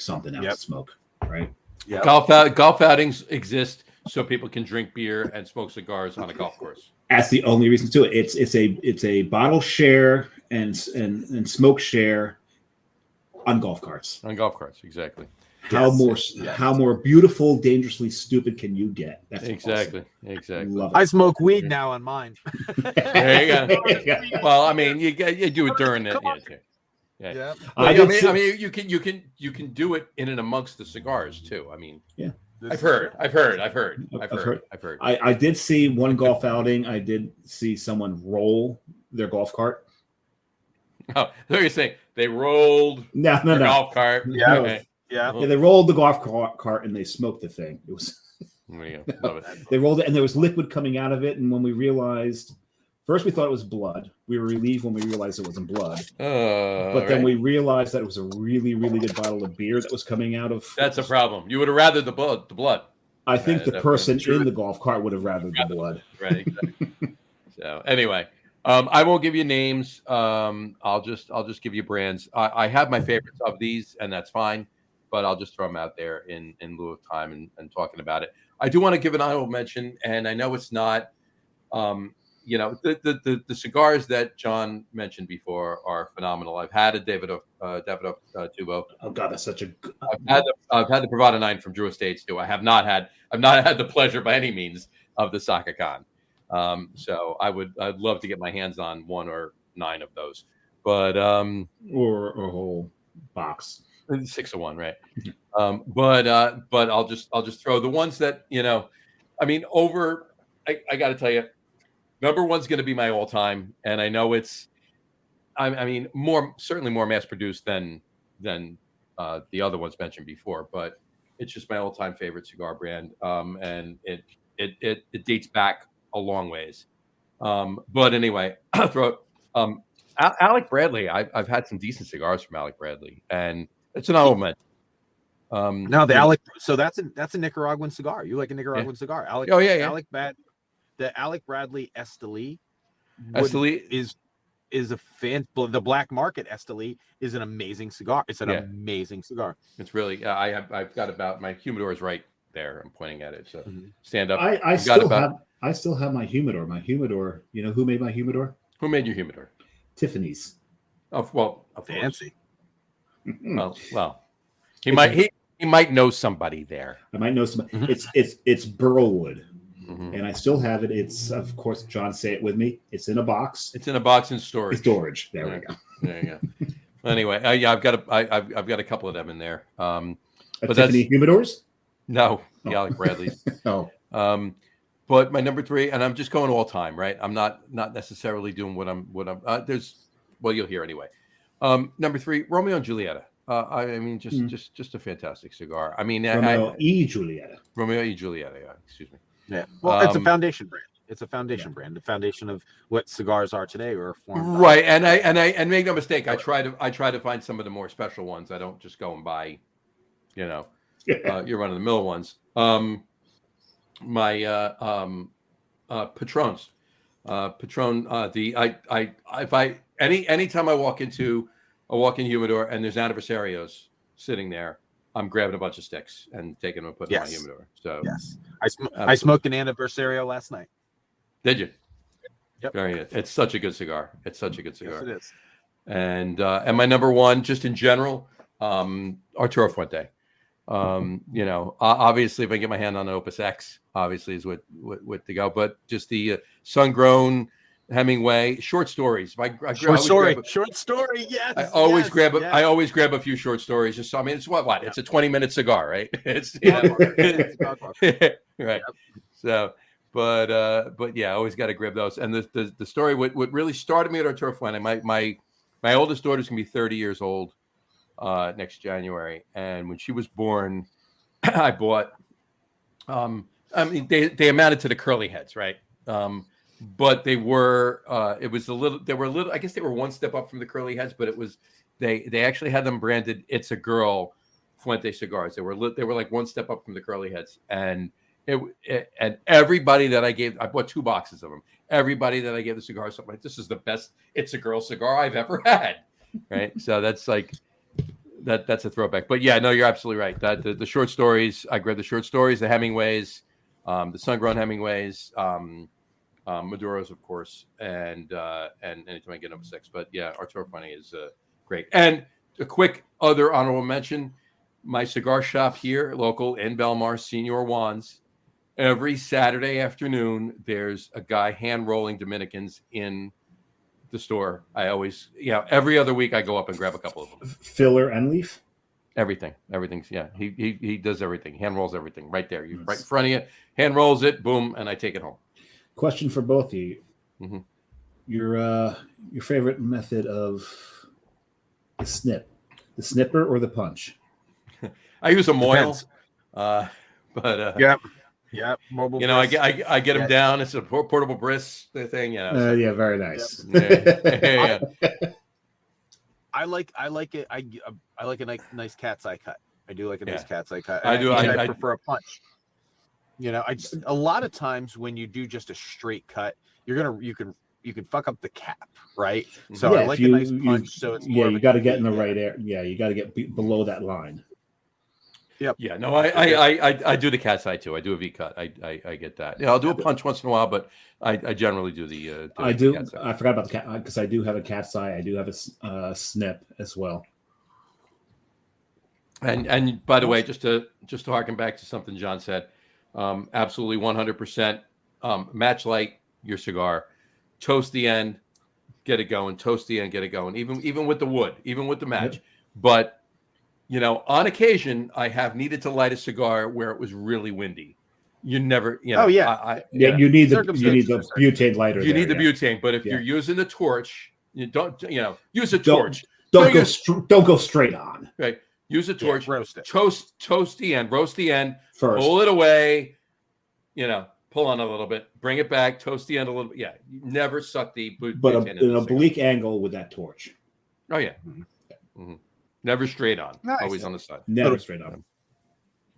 something out to smoke, right? Yeah. Golf outings exist so people can drink beer and smoke cigars on a golf course. That's the only reason to do it. It's a bottle share and smoke share on golf carts. On golf carts, exactly. How more beautiful, dangerously stupid can you get? That's exactly. awesome. Exactly. Love it. I smoke weed now on mine. There you go. Well, I mean, you do it during it. Yeah. Yeah. I mean, you can do it in and amongst the cigars too. I mean, yeah. I've heard. I did see one golf outing. I did see someone roll their golf cart. Oh, so you're saying they rolled No. golf cart? Yeah. Okay. Yeah. Yeah, they rolled the golf cart and they smoked the thing. It was. There you go. Love it. They rolled it and there was liquid coming out of it. And when we realized, first we thought it was blood. We were relieved when we realized it wasn't blood. But then we realized that it was a really, really good bottle of beer that was coming out of. That's a problem. You would have rather the blood. I think the person in the golf cart would have rather the blood. Right. Exactly. So anyway, I won't give you names. I'll just give you brands. I have my favorites of these, and that's fine. But I'll just throw them out there in lieu of time and talking about it. I do want to give an honorable mention, and I know it's not, the cigars that John mentioned before are phenomenal. I've had a Davidoff Tubo. Oh God, that's such a. I've had the Bravada 9 from Drew Estates too. I've not had the pleasure by any means of the Saka Khan. So I'd love to get my hands on 1 or 9 of those, but or a whole box. 6 of 1, right? But I'll just throw the ones that I mean, I got to tell you, number 1's going to be my all time, and I know it's, I mean, certainly more mass produced than the other ones mentioned before, but it's just my all time favorite cigar brand, and it dates back a long ways. But anyway, I'll throw it. Alec Bradley. I've had some decent cigars from Alec Bradley, and it's an honorable mention. Now the Alec, so that's a Nicaraguan cigar. You like a Nicaraguan cigar? Alec, oh yeah. The Alec Bradley Esteli is a fan. The Black Market Esteli is an amazing cigar. It's an amazing cigar. It's really. I've got about my humidor is right there. I'm pointing at it. So stand up. I still have my humidor. My humidor. You know who made my humidor? Who made your humidor? Tiffany's. Oh well, of fancy. Well, he might know somebody there. I might know somebody. It's Burlwood. And I still have it. It's, of course, John, say it with me. It's in a box. It's in a box in storage. Storage. There we go. There you go. Anyway, I've got a couple of them in there. But Tiffany humidors? No, the Alec Bradley's. No. But my number 3, and I'm just going all time, right? I'm not necessarily doing what I'm. You'll hear anyway. Number 3, Romeo and Julieta. I mean, just a fantastic cigar. I mean, Romeo e Julieta. Romeo e Julieta. Yeah, excuse me. Yeah. Well, it's a foundation brand. It's a foundation brand. The foundation of what cigars are today were formed. Right. And make no mistake, I try to find some of the more special ones. I don't just go and buy, your run-of-the-mill ones. My Patrons. Anytime I walk in humidor and there's anniversarios sitting there, I'm grabbing a bunch of sticks and taking them and putting them in my humidor. So yes, I smoked an anniversario last night. Did you? Yep. Very good. It's such a good cigar. Yes, it is. And my number 1, just in general, Arturo Fuente. Obviously, if I get my hand on an Opus X, obviously is what to go. But just the sun-grown Hemingway short stories. Short story. Yes. I always grab a few short stories. Just it's what? It's a 20-minute cigar, right? It's right. Yep. So, but yeah, I always got to grab those. And the story, what really started me at Arturo Fuente. My oldest daughter's gonna be 30 years old next January, and when she was born, I bought. They amounted to the curly heads, right? But they were I guess they were one step up from the curly heads, but they actually had them branded "It's a Girl" Fuente cigars. They were like one step up from the curly heads, and and everybody that I bought 2 boxes of them. Everybody that I gave the cigar, something like, this is the best "It's a Girl" cigar I've ever had, right? So that's like that's a throwback. But yeah, no, you're absolutely right. That the short stories, I grabbed the short stories, the Hemingways, the sun-grown Hemingways. Maduros, of course, and anytime I get number 6. But yeah, Arturo Fuente is great. And a quick other honorable mention: my cigar shop here, local in Belmar, Senor Juan's. Every Saturday afternoon, there's a guy hand rolling Dominicans in the store. I always, every other week I go up and grab a couple of them. Filler and leaf. Everything's He does everything. Hand rolls everything right there. Right in front of you. Hand rolls it. Boom, and I take it home. Question for both of you. Mm-hmm. Your favorite method of the snipper or the punch? I use a Moyle, but yeah, mobile. I get them down. It's a portable bris thing. Yeah, very nice. Yeah. I like it. I like a nice cat's eye cut. I do like a nice cat's eye cut. I prefer a punch. A lot of times when you do just a straight cut, you can fuck up the cap, right? So I like a nice punch. So it's you got to get in the right air. Yeah, you got to get below that line. Yep. Yeah. No, I do the cat's eye too. I do a V cut. I get that. Yeah, I'll do a punch once in a while, but I generally do the. I do. I forgot about the cat because I do have a cat's eye. I do have a snip as well. And by the way, just to harken back to something John said. Absolutely 100% match light your cigar, toast the end, get it going, toast the end, get it going, even with the wood, even with the match. Yep. But on occasion I have needed to light a cigar where it was really windy. You never, oh yeah, you need the butane lighter. You need the butane, but if you're using the torch, you don't use a torch. Don't go straight on. Right. Use a torch, roast it. Toast the end, roast the end, first. Pull it away, pull on a little bit, bring it back, toast the end a little bit. Yeah, you never suck the but butane in an the oblique angle with that torch. cigar. Oh yeah, never straight on, Nice. always on the side. Never straight up.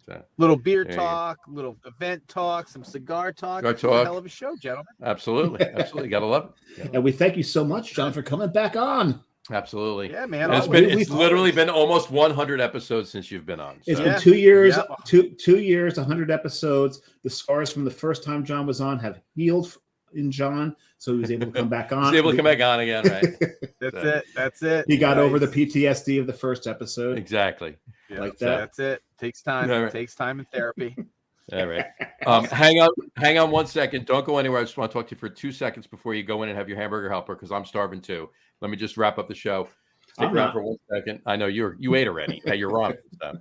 So, Little beer There you go. talk, little event talk, some cigar talk. Cigar It's a talk. hell of a show, gentlemen. absolutely, gotta love it. And we thank you so much, John, for coming back on. Absolutely. Yeah, man. And it's literally been almost 100 episodes since you've been on. It's so- been 2 years, Yeah. 2 years, 100 episodes. The scars from the first time John was on have healed in John, so he was able to come back on. He's able to come back on again, right? That's it. He got over the Nice. PTSD of the first episode. Exactly. Yeah, like so that. That's it. Takes time. All right. Takes time in therapy. All right. Hang on 1 second. Don't go anywhere. I just want to talk to you for 2 seconds before you go in and have your hamburger helper because I'm starving too. Let me just wrap up the show. Stick I'm around not. for 1 second. I know you ate already. Hey, you're wrong. So,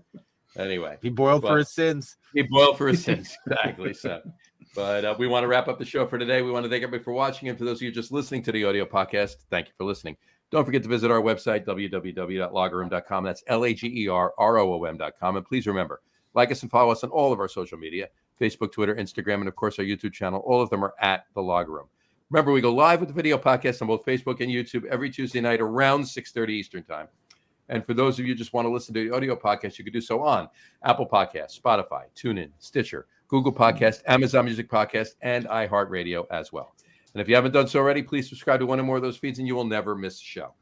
anyway, He boiled But- for his sins. he boiled for his sins. Exactly. So, but we want to wrap up the show for today. We want to thank everybody for watching, and for those of you just listening to the audio podcast, thank you for listening. Don't forget to visit our website, www.lagerroom.com. That's LAGERROOM.com. And please remember, like us and follow us on all of our social media, Facebook, Twitter, Instagram, and of course our YouTube channel. All of them are at The Lager Room. Remember, we go live with the video podcast on both Facebook and YouTube every Tuesday night around 6:30 Eastern time. And for those of you who just want to listen to the audio podcast, you can do so on Apple Podcasts, Spotify, TuneIn, Stitcher, Google Podcast, Amazon Music Podcast, and iHeartRadio as well. And if you haven't done so already, please subscribe to one or more of those feeds and you will never miss a show.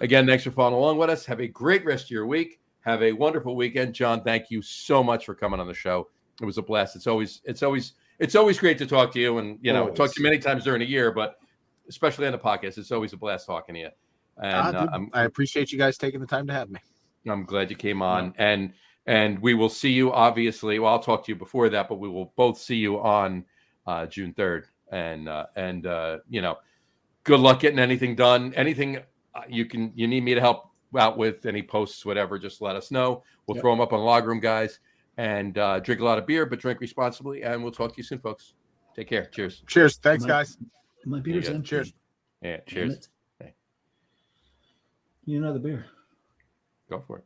Again, thanks for following along with us. Have a great rest of your week. Have a wonderful weekend. John, thank you so much for coming on the show. It was a blast. It's always great to talk to you, and Always. talk to you many times during the year, but especially on the podcast, it's always a blast talking to you. And I appreciate you guys taking the time to have me. I'm glad you came on, and we will see you. Obviously, well, I'll talk to you before that, but we will both see you on June 3rd. And good luck getting anything done. Anything you need me to help out with, any posts, whatever, just let us know. We'll throw them up on Log Room, guys, and drink a lot of beer, but drink responsibly. And we'll talk to you soon, folks. Take care. Cheers. Cheers. Thanks, My- guys. My beer's go. empty. Cheers. Yeah. Damn Cheers. it. You another beer. Go for it.